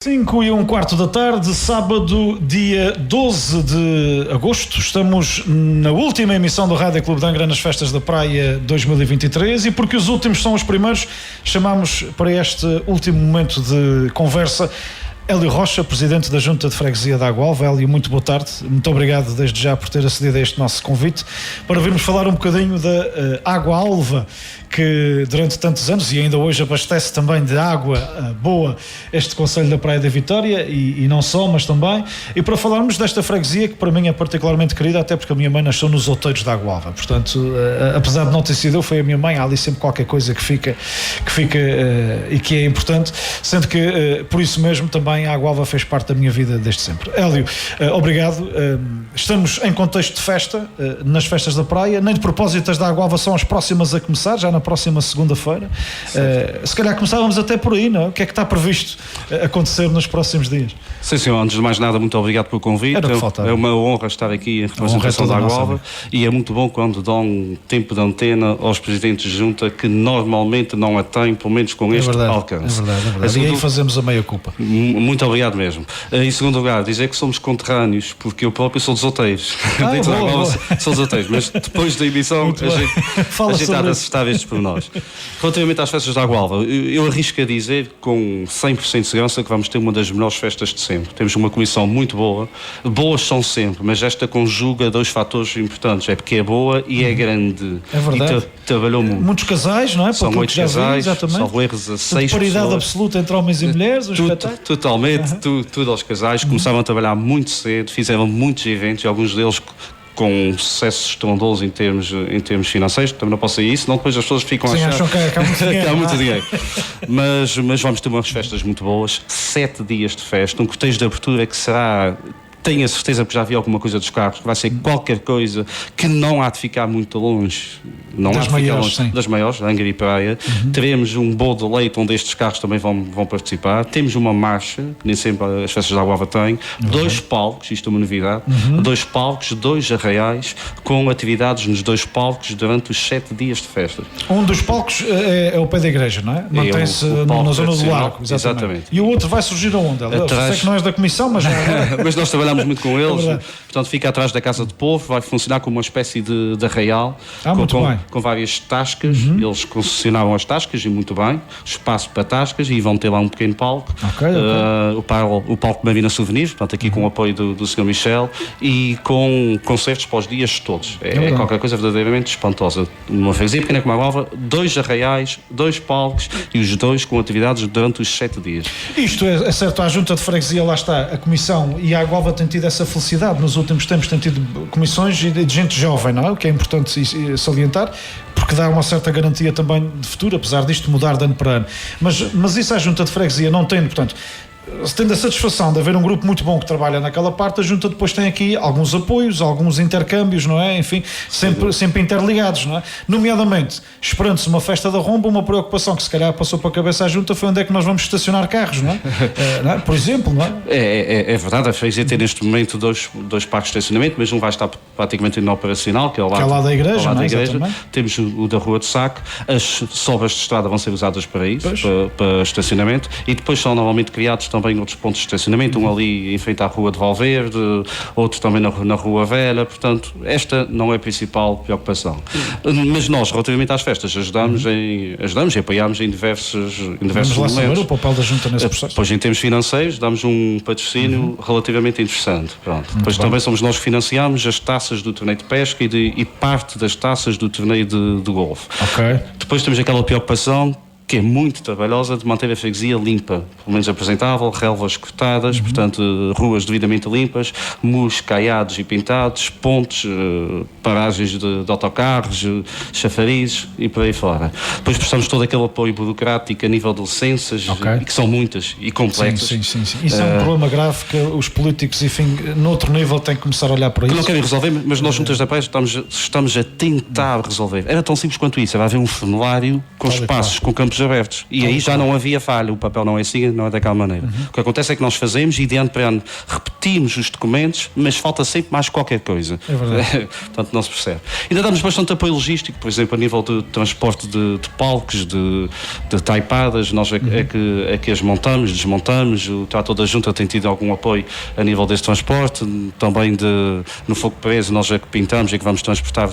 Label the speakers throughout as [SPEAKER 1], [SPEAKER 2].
[SPEAKER 1] 5:15 da tarde, sábado, dia 12 de agosto. Estamos na última emissão do Rádio Clube de Angra nas Festas da Praia 2023 e porque os últimos são os primeiros, chamamos para este último momento de conversa Hélio Rocha, Presidente da Junta de Freguesia da Água Alva. Hélio, muito boa tarde. Muito obrigado desde já por ter acedido a este nosso convite para virmos falar um bocadinho da Água Alva, que durante tantos anos e ainda hoje abastece também de água boa este concelho da Praia da Vitória e não só, mas também, e para falarmos desta freguesia que para mim é particularmente querida, até porque a minha mãe nasceu nos outeiros da Água Alva, portanto, apesar de não ter sido eu, foi a minha mãe. Há ali sempre qualquer coisa que fica e que é importante, sendo que por isso mesmo também a Água Alva fez parte da minha vida desde sempre. Hélio, obrigado. Estamos em contexto de festa, nas festas da praia, nem de propósito as da Água Alva são as próximas a começar, já na próxima segunda-feira. Se calhar começávamos até por aí, não é? O que é que está previsto acontecer nos próximos dias?
[SPEAKER 2] Sim, senhor. Antes de mais nada, muito obrigado pelo convite. É uma honra estar aqui em representação da Água Alva e é muito bom quando dão tempo de antena aos presidentes de junta que normalmente não a têm, pelo menos com este alcance.
[SPEAKER 1] É verdade. E aí fazemos a meia culpa.
[SPEAKER 2] Muito obrigado mesmo. Em segundo lugar, dizer que somos conterrâneos, porque eu próprio sou dos outeiros. Sou dos outeiros, mas depois da emissão a gente há de acertar estes pormenores. Relativamente às festas da Água Alva, eu arrisco a dizer com 100% de segurança que vamos ter uma das melhores festas de sempre. Temos uma comissão muito boa. Boas são sempre, mas esta conjuga dois fatores importantes. É porque é boa e é grande.
[SPEAKER 1] É verdade.
[SPEAKER 2] E trabalhou muito.
[SPEAKER 1] Muitos casais, não é?
[SPEAKER 2] São 8 casais, salvo erros a 6
[SPEAKER 1] paridade absoluta entre homens e mulheres.
[SPEAKER 2] Totalmente, tudo aos casais. Começaram a trabalhar muito cedo, fizeram muitos eventos, e alguns deles com sucesso estrondoso em termos financeiros. Também não posso dizer isso, senão depois as pessoas ficam
[SPEAKER 1] acham que há muito dinheiro.
[SPEAKER 2] Há muito dinheiro. Mas vamos ter umas festas muito boas, 7 dias de festa, um cortejo de abertura que será... Tenho a certeza que já vi alguma coisa dos carros, que vai ser qualquer coisa que não há de ficar muito longe. Não
[SPEAKER 1] das maiores,
[SPEAKER 2] das maiores, Angra e Praia. Teremos um bolo de leite onde estes carros também vão participar. Temos uma marcha, que nem sempre as festas da Água Alva têm. 2 palcos, isto é uma novidade. 2 palcos, 2 arraiais, com atividades nos 2 palcos durante os 7 dias de festa. Um
[SPEAKER 1] dos palcos é o pé da igreja, não é? Mantém-se na zona do Largo. Exatamente. E o outro vai surgir aonde? Eu sei que não és da comissão, mas...
[SPEAKER 2] mas nós trabalhamos muito com eles, portanto fica atrás da Casa de Povo, vai funcionar como uma espécie de arraial, com várias tascas. Eles concessionaram as tascas e muito bem, espaço para tascas, e vão ter lá um pequeno palco. O palco Marina Souvenirs, portanto aqui com o apoio do Sr. Michel, e com concertos para os dias todos. É qualquer coisa verdadeiramente espantosa. Uma freguesia pequena como a Água Alva, 2 arraiais, 2 palcos e os 2 com atividades durante os 7 dias.
[SPEAKER 1] Isto é certo, a Junta de Freguesia, lá está, a Comissão, e a Água Alva tem tido essa felicidade nos últimos tempos, tem tido comissões de gente jovem, não é? O que é importante salientar, porque dá uma certa garantia também de futuro, apesar disto mudar de ano para ano. Mas isso a Junta de Freguesia não tem, portanto, tendo a satisfação de haver um grupo muito bom que trabalha naquela parte, a Junta depois tem aqui alguns apoios, alguns intercâmbios, não é? Enfim, sempre interligados, não é? Nomeadamente, esperando-se uma festa da Romba, uma preocupação que se calhar passou para a cabeça à Junta foi onde é que nós vamos estacionar carros, não é? Não é? Por exemplo, não é?
[SPEAKER 2] É verdade, a freguesia tem neste momento dois parques de estacionamento, mas um vai estar praticamente operacional, que é ao lado
[SPEAKER 1] da igreja, não é?
[SPEAKER 2] Temos o da Rua de Saco, as sobras de estrada vão ser usadas para isso, para estacionamento, e depois são normalmente criados também outros pontos de estacionamento, um ali em frente à Rua de Valverde, outro também na Rua Velha. Portanto, esta não é a principal preocupação. Mas nós, relativamente às festas, ajudamos e apoiamos em diversos
[SPEAKER 1] Vamos lá saber o papel da Junta nesse processo.
[SPEAKER 2] Depois, em termos financeiros, damos um patrocínio relativamente interessante. Depois também somos nós que financiamos as taças do torneio de pesca e parte das taças do torneio de golfe. Depois temos aquela preocupação que é muito trabalhosa, de manter a freguesia limpa, pelo menos apresentável, relvas cortadas, portanto, ruas devidamente limpas, muros caiados e pintados, pontes, paragens de autocarros, chafarizes e por aí fora. Depois prestamos todo aquele apoio burocrático a nível de licenças, que são muitas e complexas.
[SPEAKER 1] Sim. Isso é um problema grave que os políticos, enfim, noutro nível, têm que começar a olhar para isso.
[SPEAKER 2] Não querem resolver, mas nós, juntas da Praia, estamos a tentar resolver. Era tão simples quanto isso, era haver um formulário com espaços, com campos campos abertos. E aí já não havia falha, o papel não é assim, não é daquela maneira. O que acontece é que nós fazemos e de ano para ano repetimos os documentos, mas falta sempre mais qualquer coisa.
[SPEAKER 1] É verdade.
[SPEAKER 2] Portanto, não se percebe. Ainda damos bastante apoio logístico, por exemplo, a nível de transporte de palcos, de taipadas, nós é que as montamos, desmontamos, o trator da junta tem tido algum apoio a nível desse transporte, também no fogo preso nós é que pintamos e que vamos transportar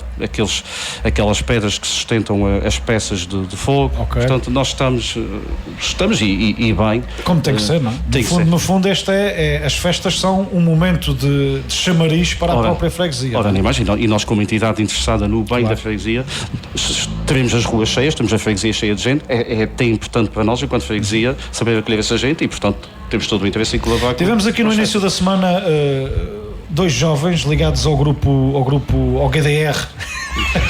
[SPEAKER 2] aquelas pedras que sustentam as peças de fogo. Portanto, nós estamos e bem.
[SPEAKER 1] Como tem que ser, não é? No fundo, as festas são um momento de chamariz para a própria freguesia.
[SPEAKER 2] Ora, nem mais, e nós como entidade interessada no bem da freguesia, teremos as ruas cheias, temos a freguesia cheia de gente, é até importante para nós, enquanto freguesia, saber acolher essa gente e, portanto, temos todo o interesse em colaborar.
[SPEAKER 1] Tivemos aqui no início da semana 2 jovens ligados ao GDR,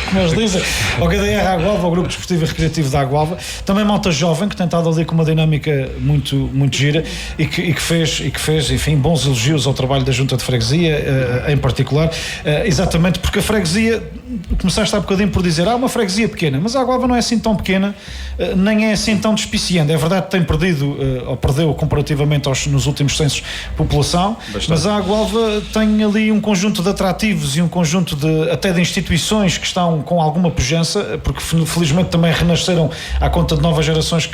[SPEAKER 1] como eles dizem, ao GDR Águalva, ao Grupo Desportivo e Recreativo da Águalva, também malta jovem que tem estado ali com uma dinâmica muito, muito gira e que fez, enfim, bons elogios ao trabalho da Junta de Freguesia, em particular, exatamente porque a freguesia, começaste há bocadinho por dizer, uma freguesia pequena, mas a Águalva não é assim tão pequena, nem é assim tão despiciente. É verdade que tem perdido, ou perdeu comparativamente nos últimos censos, população, mas a Águalva tem ali um conjunto de atrativos e um conjunto até de instituições que estão com alguma pujança, porque felizmente também renasceram à conta de novas gerações.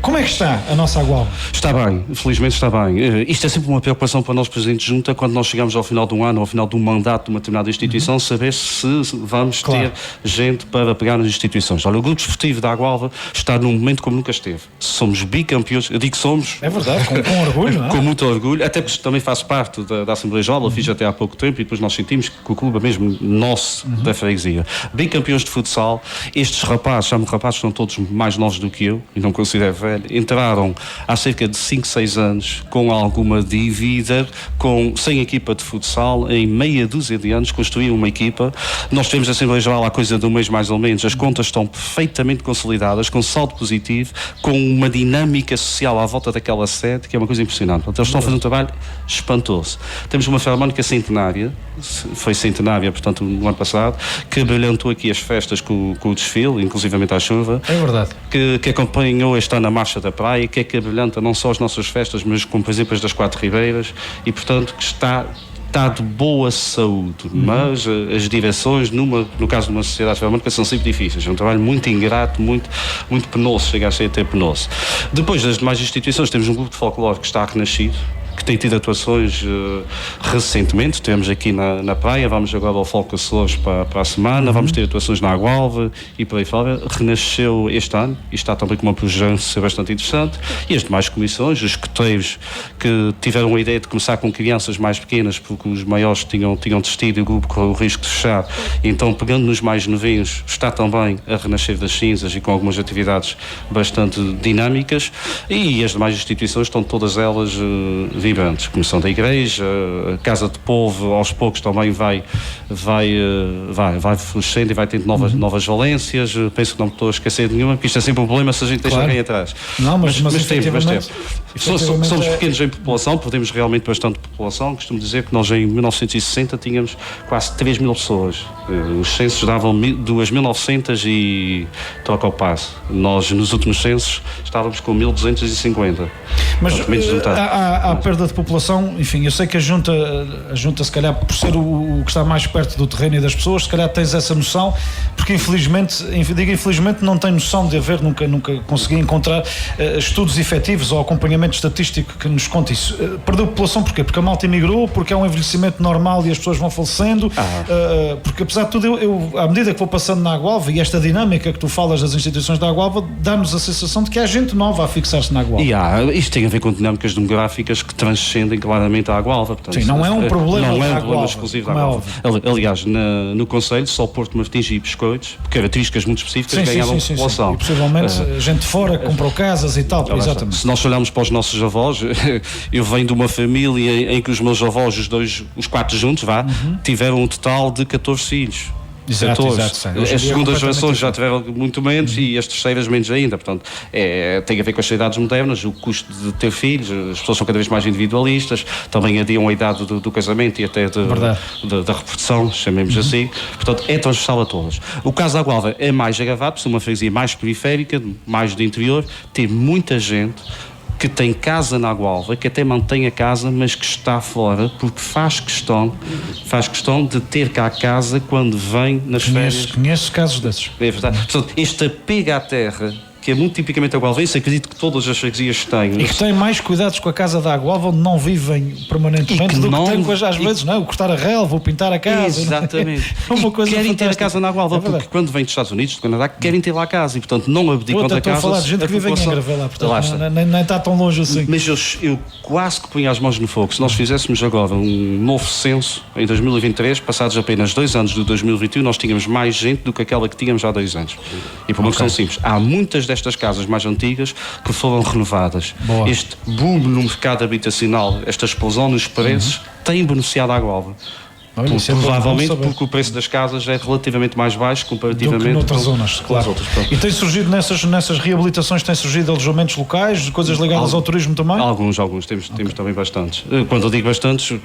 [SPEAKER 1] Como é que está a nossa Águalva?
[SPEAKER 2] Está bem, felizmente está bem. Isto é sempre uma preocupação para nós, Presidente de Junta, quando nós chegamos ao final de um ano, ao final de um mandato de uma determinada instituição, saber se vamos ter gente para pegar nas instituições. Olha, o Grupo Desportivo da Águalva está num momento como nunca esteve. Somos bicampeões, eu digo que somos.
[SPEAKER 1] É verdade, com orgulho, não é?
[SPEAKER 2] Com muito orgulho, até porque também faço parte da Assembleia Geral, fiz até há pouco tempo e depois nós sentimos que o clube é mesmo nosso, da freguesia. Bicampeões de futsal, estes rapazes, chamo rapazes, são todos mais novos do que eu, e não considero velho, entraram há cerca de 5, 6 anos com alguma dívida, sem equipa de futsal, em meia dúzia de anos construíram uma equipa. Nós temos a Assembleia Geral há coisa de um mês mais ou menos, as contas estão perfeitamente consolidadas, com saldo positivo, com uma dinâmica social à volta daquela sede, que é uma coisa impressionante. Portanto, eles estão a fazer um trabalho espantoso. Temos uma filarmónica centenária, foi centenária, portanto, no ano passado, que brilhantou aqui as festas com o desfile, inclusivamente à chuva.
[SPEAKER 1] É verdade.
[SPEAKER 2] Que acompanhou este ano a Marcha da Praia, que brilhanta não só as nossas festas, mas com, por exemplo, as das 4 Ribeiras, e, portanto, que está de boa saúde, mas as direções, no caso de uma sociedade filarmónica, são sempre difíceis. É um trabalho muito ingrato, muito penoso, chega a ser até penoso. Depois das demais instituições, temos um grupo de folclore que está renascido, que tem tido atuações recentemente. Temos aqui na praia, vamos agora ao Folk Açores para a semana, vamos ter atuações na Águalva e por aí fora. Renasceu este ano e está também com uma pujança bastante interessante. E as demais comissões, os escoteiros que tiveram a ideia de começar com crianças mais pequenas, porque os maiores tinham desistido e o grupo correu o risco de fechar. Então, pegando nos mais novinhos, está também a renascer das cinzas e com algumas atividades bastante dinâmicas. E as demais instituições estão todas elas vibrantes. Comissão da Igreja, a Casa de Povo, aos poucos também vai florescendo e vai tendo novas valências. Penso que não me estou a esquecer de nenhuma, porque isto é sempre um problema se a gente deixa alguém atrás.
[SPEAKER 1] Não, mas temos.
[SPEAKER 2] Somos pequenos em população, perdemos realmente bastante população. Costumo dizer que nós em 1960 tínhamos quase 3.000 pessoas. Os censos davam 2.900 e troca ao passo. Nós, nos últimos censos, estávamos com 1.250.
[SPEAKER 1] Mas há perda de população, enfim, eu sei que a junta se calhar por ser o que está mais perto do terreno e das pessoas, se calhar tens essa noção, porque infelizmente não tem noção de haver, nunca consegui encontrar estudos efetivos ou acompanhamento estatístico que nos conte isso. Perdeu população porquê? Porque a malta emigrou, porque é um envelhecimento normal e as pessoas vão falecendo, porque apesar de tudo, eu à medida que vou passando na Águalva, e esta dinâmica que tu falas das instituições da Águalva, dá-nos a sensação de que há gente nova a fixar-se na Águalva.
[SPEAKER 2] Isto tem a ver com dinâmicas demográficas que transcendem claramente a Águalva. Portanto,
[SPEAKER 1] sim, não é um problema
[SPEAKER 2] exclusivo da Águalva. Aliás, no Conselho, só Porto Martins e Biscoitos, características muito específicas, ganharam população.
[SPEAKER 1] E possivelmente gente de fora que comprou casas e tal, exatamente.
[SPEAKER 2] Se nós olharmos para os nossos avós, eu venho de uma família em que os meus avós, os 4 juntos, tiveram um total de 14 filhos. setores. As segundas gerações já tiveram muito menos e as terceiras menos ainda. Portanto, tem a ver com as sociedades modernas, o custo de ter filhos, as pessoas são cada vez mais individualistas, também adiam a idade do casamento e até da reprodução, chamemos assim. Portanto, é transversal a todas. O caso da Gualva é mais agravado, por ser uma freguesia mais periférica, mais do interior, tem muita gente que tem casa na Gualva, que até mantém a casa, mas que está fora, porque faz questão de ter cá a casa quando vem nas férias.
[SPEAKER 1] Conheço casos desses.
[SPEAKER 2] É verdade. Portanto, este apego à terra, que é muito tipicamente agualvense, acredito que todas as freguesias têm.
[SPEAKER 1] E que têm mais cuidados com a casa da Agualva, onde não vivem permanentemente do que têm às vezes, não é? O cortar a relva, o pintar a casa.
[SPEAKER 2] Exatamente.
[SPEAKER 1] É uma coisa
[SPEAKER 2] querem
[SPEAKER 1] fantástica.
[SPEAKER 2] ter a casa na Agualva, porque quando vêm dos Estados Unidos, do Canadá, querem ter lá a casa e, portanto, não abdicam da casa.
[SPEAKER 1] Estou a falar de gente que vive em Angra, lá, portanto, nem está tão longe assim.
[SPEAKER 2] Mas eu quase que ponho as mãos no fogo. Se nós fizéssemos agora um novo censo, em 2023, passados apenas 2 anos de 2021, nós tínhamos mais gente do que aquela que tínhamos há 2 anos. E por uma questão simples, há muitas destas casas mais antigas que foram renovadas.
[SPEAKER 1] Boa.
[SPEAKER 2] Este boom no mercado habitacional, esta explosão nos preços, tem beneficiado a Gualva. Provavelmente porque o preço das casas é relativamente mais baixo comparativamente
[SPEAKER 1] do que noutras zonas, claro. E tem surgido nessas reabilitações, tem surgido alojamentos locais, coisas ligadas ao turismo também?
[SPEAKER 2] Alguns, temos também bastantes. Quando eu digo bastantes,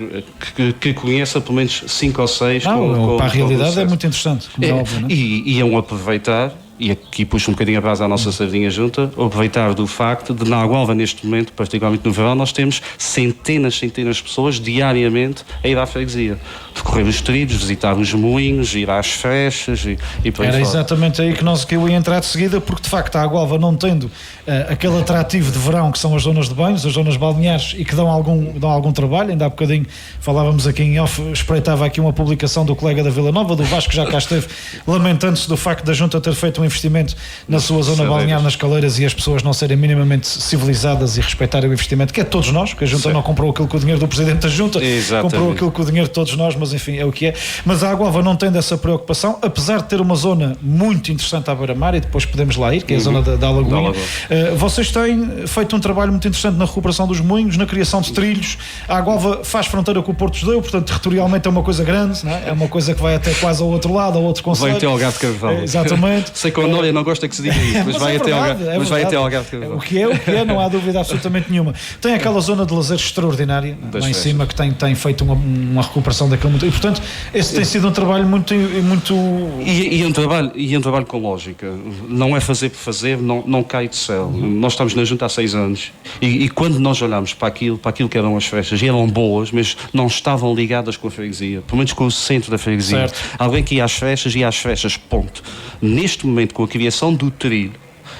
[SPEAKER 2] que conheça pelo menos 5 ou 6.
[SPEAKER 1] Para a realidade é muito interessante.
[SPEAKER 2] É óbvio, não é? E é um aproveitar, e aqui puxo um bocadinho a brasa à nossa sardinha junta, aproveitar do facto de na Agualva neste momento, particularmente no verão, nós temos centenas de pessoas diariamente a ir à freguesia, percorrer os trilhos, visitar os moinhos, ir às festas e por aí
[SPEAKER 1] Era
[SPEAKER 2] fora.
[SPEAKER 1] exatamente aí que eu ia entrar de seguida, porque de facto a Agualva não tendo aquele atrativo de verão que são as zonas de banhos, as zonas balneares e que dão algum trabalho. Ainda há bocadinho falávamos aqui em off, espreitava aqui uma publicação do colega da Vila Nova, do Vasco, que já cá esteve, lamentando-se do facto da Junta ter feito um investimento na sua zona balnear, nas Caleiras, e as pessoas não serem minimamente civilizadas e respeitarem o investimento, que é de todos nós, que a Junta não comprou aquilo com o dinheiro do Presidente da Junta, comprou aquilo com o dinheiro de todos nós, mas enfim, é o que é. Mas a Agualva não tem dessa preocupação, apesar de ter uma zona muito interessante à beira-mar, e depois podemos lá ir, que é a zona da Lagoinha. Vocês têm feito um trabalho muito interessante na recuperação dos moinhos, na criação de trilhos. A Agualva faz fronteira com o Porto de Deu, portanto territorialmente é uma coisa grande, não é? É uma coisa que vai até quase ao outro lado, ao outro concelho.
[SPEAKER 2] Vai até ao Algarve de Carvalho.
[SPEAKER 1] Exatamente.
[SPEAKER 2] Sei que a Nória não gosta que se diga isso, mas vai até ao Algarve de Carvalho.
[SPEAKER 1] O que é, não há dúvida absolutamente nenhuma. Tem aquela zona de lazer extraordinária lá em cima, que tem feito uma recuperação daquilo muito. E portanto, esse tem sido um trabalho muito.
[SPEAKER 2] E um trabalho com lógica. Não é fazer por fazer, não cai do céu. Nós estamos na Junta há 6 anos e quando nós olhamos para aquilo que eram as festas, e eram boas, mas não estavam ligadas com a freguesia, pelo menos com o centro da freguesia. Certo. Alguém que ia às festas, ponto. Neste momento, com a criação do trilho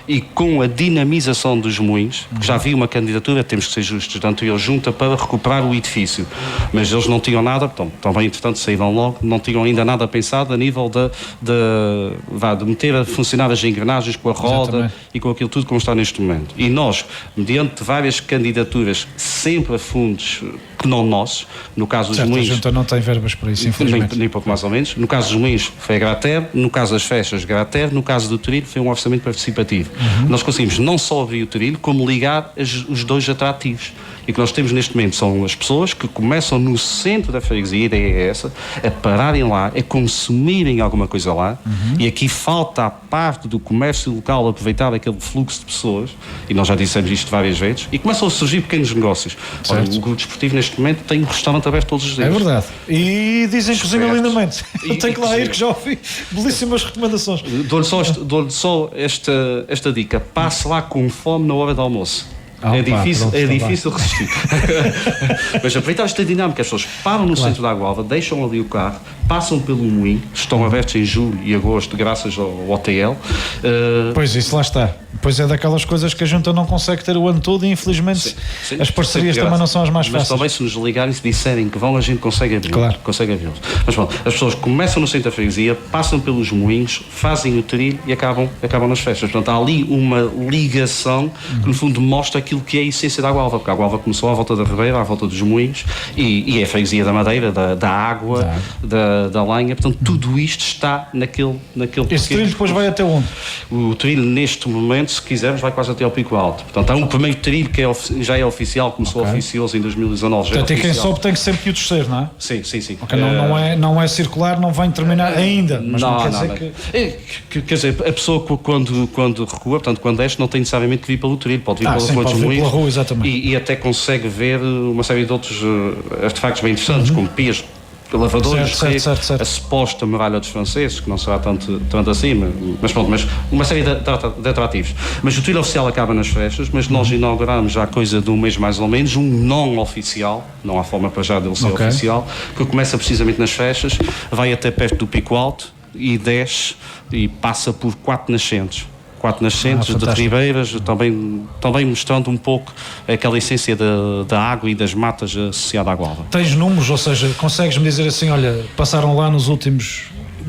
[SPEAKER 2] e com a dinamização dos moinhos, que já havia uma candidatura, temos que ser justos, da anterior Junta para recuperar o edifício, mas eles não tinham nada, também entretanto saíram logo, não tinham ainda nada pensado a nível de meter a funcionar as engrenagens com a roda. Exatamente. E com aquilo tudo como está neste momento. E nós, mediante várias candidaturas, sempre a fundos que não nossos, no caso dos moinhos...
[SPEAKER 1] A Junta não tem verbas para isso, infelizmente.
[SPEAKER 2] Nem pouco mais ou menos. No caso dos moinhos foi a Grater, no caso das festas Grater, no caso do trilho foi um orçamento participativo. Nós conseguimos não só abrir o trilho, como ligar os dois atrativos. E o que nós temos neste momento são as pessoas que começam no centro da freguesia, a ideia é essa, a pararem lá, a consumirem alguma coisa lá, e aqui falta a parte do comércio local aproveitar aquele fluxo de pessoas, e nós já dissemos isto várias vezes, e começam a surgir pequenos negócios. Olha, o grupo desportivo neste momento tem um restaurante aberto todos os dias.
[SPEAKER 1] É verdade. E dizem que cozinha lindamente. Eu tenho que lá ir, que já ouvi belíssimas recomendações.
[SPEAKER 2] Dou-lhe só esta dica. Passe lá com fome na hora do almoço. É difícil resistir. Mas aproveitar esta dinâmica, as pessoas param no centro da Agualva, deixam ali o carro, passam pelo moinho, estão abertos em julho e agosto graças ao hotel.
[SPEAKER 1] Pois isso lá está. Pois é daquelas coisas que a Junta não consegue ter o ano todo, e infelizmente sim, as parcerias também não são as mais fáceis.
[SPEAKER 2] Mas também se nos ligarem, se disserem que vão, a gente consegue abrir. Claro. Consegue abri-los. Mas bom, as pessoas começam no centro da freguesia, passam pelos moinhos, fazem o trilho e acabam nas festas. Portanto, há ali uma ligação que no fundo mostra aquilo aquilo que é a essência da Gualva, porque a Gualva começou à volta da Ribeira, à volta dos moinhos, e é a freguesia da madeira, da água, da lenha, portanto tudo isto está naquele
[SPEAKER 1] Esse trilho depois vai até onde?
[SPEAKER 2] O trilho neste momento, se quisermos, vai quase até ao Pico Alto. Portanto, há um primeiro trilho que já é oficial, começou oficioso em 2019.
[SPEAKER 1] Portanto, e quem sobe tem que sempre que o descer, não é?
[SPEAKER 2] Sim.
[SPEAKER 1] Okay, não é circular, não vai terminar ainda, mas não quer dizer que...
[SPEAKER 2] Quer dizer, a pessoa quando recua, portanto, quando desce, não tem necessariamente que vir pelo trilho, pode vir pela rua
[SPEAKER 1] exatamente.
[SPEAKER 2] E até consegue ver uma série de outros artefactos bem interessantes, como pias, lavadores,
[SPEAKER 1] certo.
[SPEAKER 2] a suposta muralha dos franceses, que não será tanto assim, mas pronto, mas uma série de atrativos. Mas o trilho oficial acaba nas festas, mas nós inauguramos já há coisa de um mês mais ou menos, um não oficial, não há forma para já dele ser oficial, que começa precisamente nas festas, vai até perto do Pico Alto e desce e passa por 4 nascentes de ribeiras, também mostrando um pouco aquela essência da água e das matas associada à Gualva.
[SPEAKER 1] Tens números, ou seja, consegues-me dizer assim, olha, passaram lá no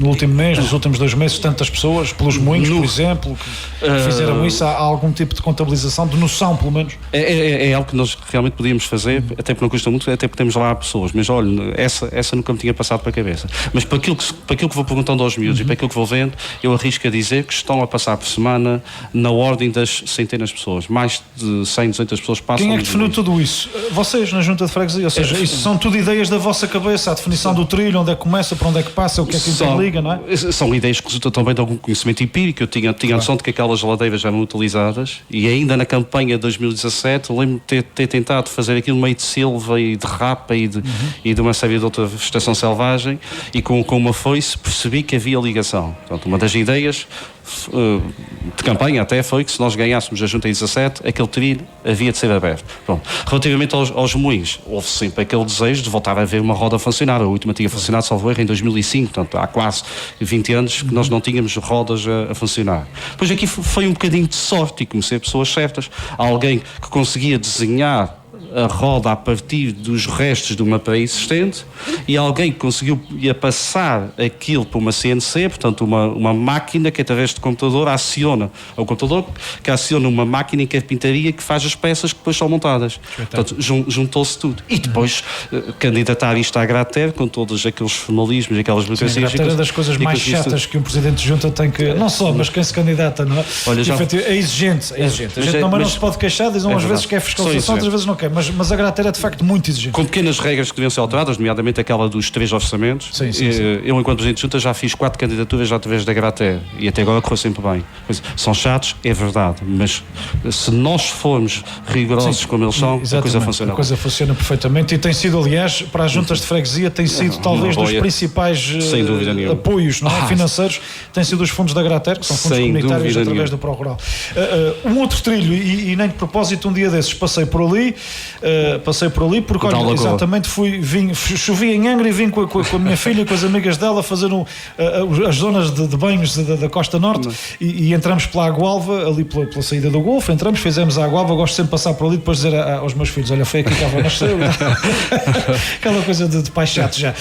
[SPEAKER 1] último mês, nos últimos 2 meses, tantas pessoas, pelos moinhos, por exemplo, que fizeram isso? Há algum tipo de contabilização, de noção, pelo menos?
[SPEAKER 2] É algo que nós realmente podíamos fazer, até porque não custa muito, até porque temos lá pessoas, mas olha, essa nunca me tinha passado para a cabeça. Mas para aquilo que vou perguntando aos miúdos e para aquilo que vou vendo, eu arrisco a dizer que estão a passar por semana na ordem das centenas de pessoas. Mais de 100, 200 pessoas passam.
[SPEAKER 1] Quem é que definiu tudo isso? Vocês, na Junta de Freguesia? Ou seja, isso são tudo ideias da vossa cabeça, a definição do trilho, onde é que começa, para onde é que passa, o que é que interliga? Não é?
[SPEAKER 2] São ideias que resultam também de algum conhecimento empírico. Eu tinha noção de que aquelas geladeiras já eram utilizadas e ainda na campanha de 2017 lembro-me de ter tentado fazer aquilo meio de silva e de rapa e de uma série de outra vegetação selvagem, e com uma foice percebi que havia ligação. Portanto, uma das ideias de campanha até foi que se nós ganhássemos a Junta em 17, aquele trilho havia de ser aberto. Pronto. Relativamente aos moinhos, houve sempre aquele desejo de voltar a ver uma roda funcionar. A última tinha funcionado, salvo erro, em 2005, portanto há quase 20 anos que nós não tínhamos rodas a funcionar. Pois aqui foi um bocadinho de sorte e comecei a pessoas certas. Há alguém que conseguia desenhar a roda a partir dos restos de uma pré-existente e alguém que conseguiu passar aquilo para uma CNC, portanto uma máquina que através do computador aciona uma máquina em carpintaria que faz as peças que depois são montadas. Portanto, juntou-se tudo. E depois candidatar isto à Grater com todos aqueles formalismos, aquelas burocracias.
[SPEAKER 1] A Grater é das coisas mais chatas que um presidente de junta tem que... Não só, mas quem se candidata, não é? Olha, é exigente. A gente não se pode queixar, dizem às vezes que é fiscalização, outras vezes não quer. Mas a Grater é de facto muito exigente.
[SPEAKER 2] Com pequenas regras que deviam ser alteradas, nomeadamente aquela dos 3 orçamentos.
[SPEAKER 1] Sim.
[SPEAKER 2] Eu, enquanto Presidente de Junta, já fiz 4 candidaturas através da Grater e até agora correu sempre bem. São chatos, é verdade, mas se nós formos rigorosos como eles são, a coisa funciona.
[SPEAKER 1] A coisa funciona perfeitamente e tem sido, aliás, para as juntas de freguesia, tem sido talvez dos principais apoios, não é? Financeiros, tem sido os fundos da Grater, que são fundos comunitários através do Pro-Rural. Um outro trilho, e nem de propósito, um dia desses passei por ali porque olha, exatamente chovi em Angra e vim com a minha filha, com as amigas dela, fazer as zonas de banhos da Costa Norte e entramos pela Agualva, ali pela saída do Golfo, fizemos a Agualva. Gosto sempre de passar por ali, depois dizer aos meus filhos, olha, foi aqui que a avó nasceu. Aquela coisa de pai chato já.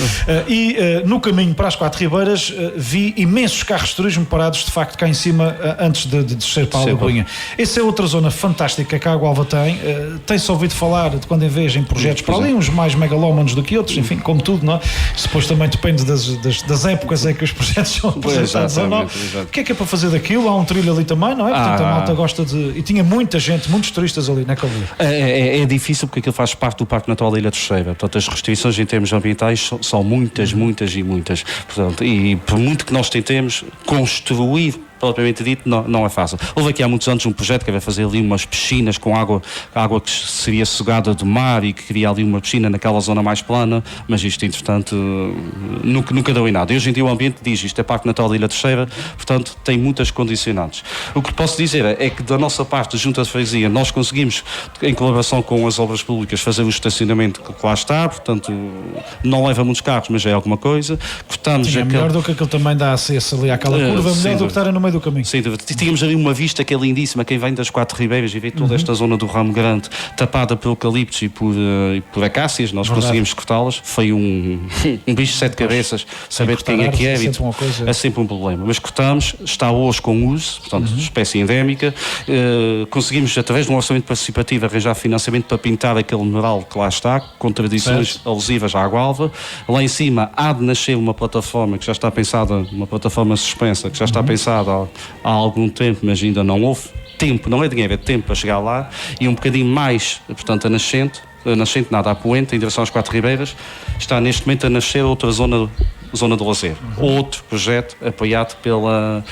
[SPEAKER 1] No caminho para as 4 Ribeiras vi imensos carros de turismo parados de facto cá em cima antes de descer para a Lagoinha. Essa é outra zona fantástica que a Agualva tem. Tem-se ouvido falar de quando em vez em projetos para ali, uns mais megalómanos do que outros, enfim, como tudo, não é? Isso depois também depende das épocas em que os projetos são apresentados ou não. O que é para fazer daquilo? Há um trilho ali também, não é? Portanto, a malta gosta de... E tinha muita gente, muitos turistas ali naquele dia.
[SPEAKER 2] É difícil porque aquilo faz parte do Parque Natural da Ilha Terceira. Portanto, as restrições em termos ambientais são muitas. Portanto, e por muito que nós tentemos construir propriamente dito, não é fácil. Houve aqui há muitos anos um projeto que vai fazer ali umas piscinas com água que seria sugada do mar e que queria ali uma piscina naquela zona mais plana, mas isto, entretanto, nunca deu em nada. E hoje em dia o ambiente diz isto é Parque Natural da Ilha Terceira, portanto, tem muitas condicionantes. O que posso dizer é que da nossa parte, Junta de Freguesia, nós conseguimos, em colaboração com as obras públicas, fazer o estacionamento que lá está, portanto, não leva muitos carros, mas já é alguma coisa.
[SPEAKER 1] Melhor do que aquilo também dá acesso ali àquela curva, melhor do que estar no meio do caminho.
[SPEAKER 2] Sem dúvida. Tínhamos ali uma vista que é lindíssima, quem vem das Quatro Ribeiras e vê toda esta zona do Ramo Grande tapada por eucaliptos e por acácias, nós conseguimos cortá-las. Foi um bicho de 7 cabeças, saber de quem é que é. É sempre um problema. Mas cortamos, está hoje com uso, portanto, espécie endémica. Conseguimos, através de um orçamento participativo, arranjar financiamento para pintar aquele mural que lá está, com tradições alusivas à Água-Alva. Lá em cima há de nascer uma plataforma que já está pensada, uma plataforma suspensa, que já está pensada há algum tempo, mas ainda não houve tempo, não é dinheiro, é tempo para chegar lá, e um bocadinho mais, portanto, a nascente nada, a poente, em direção às Quatro Ribeiras, está neste momento a nascer outra zona de lazer. Outro projeto apoiado pela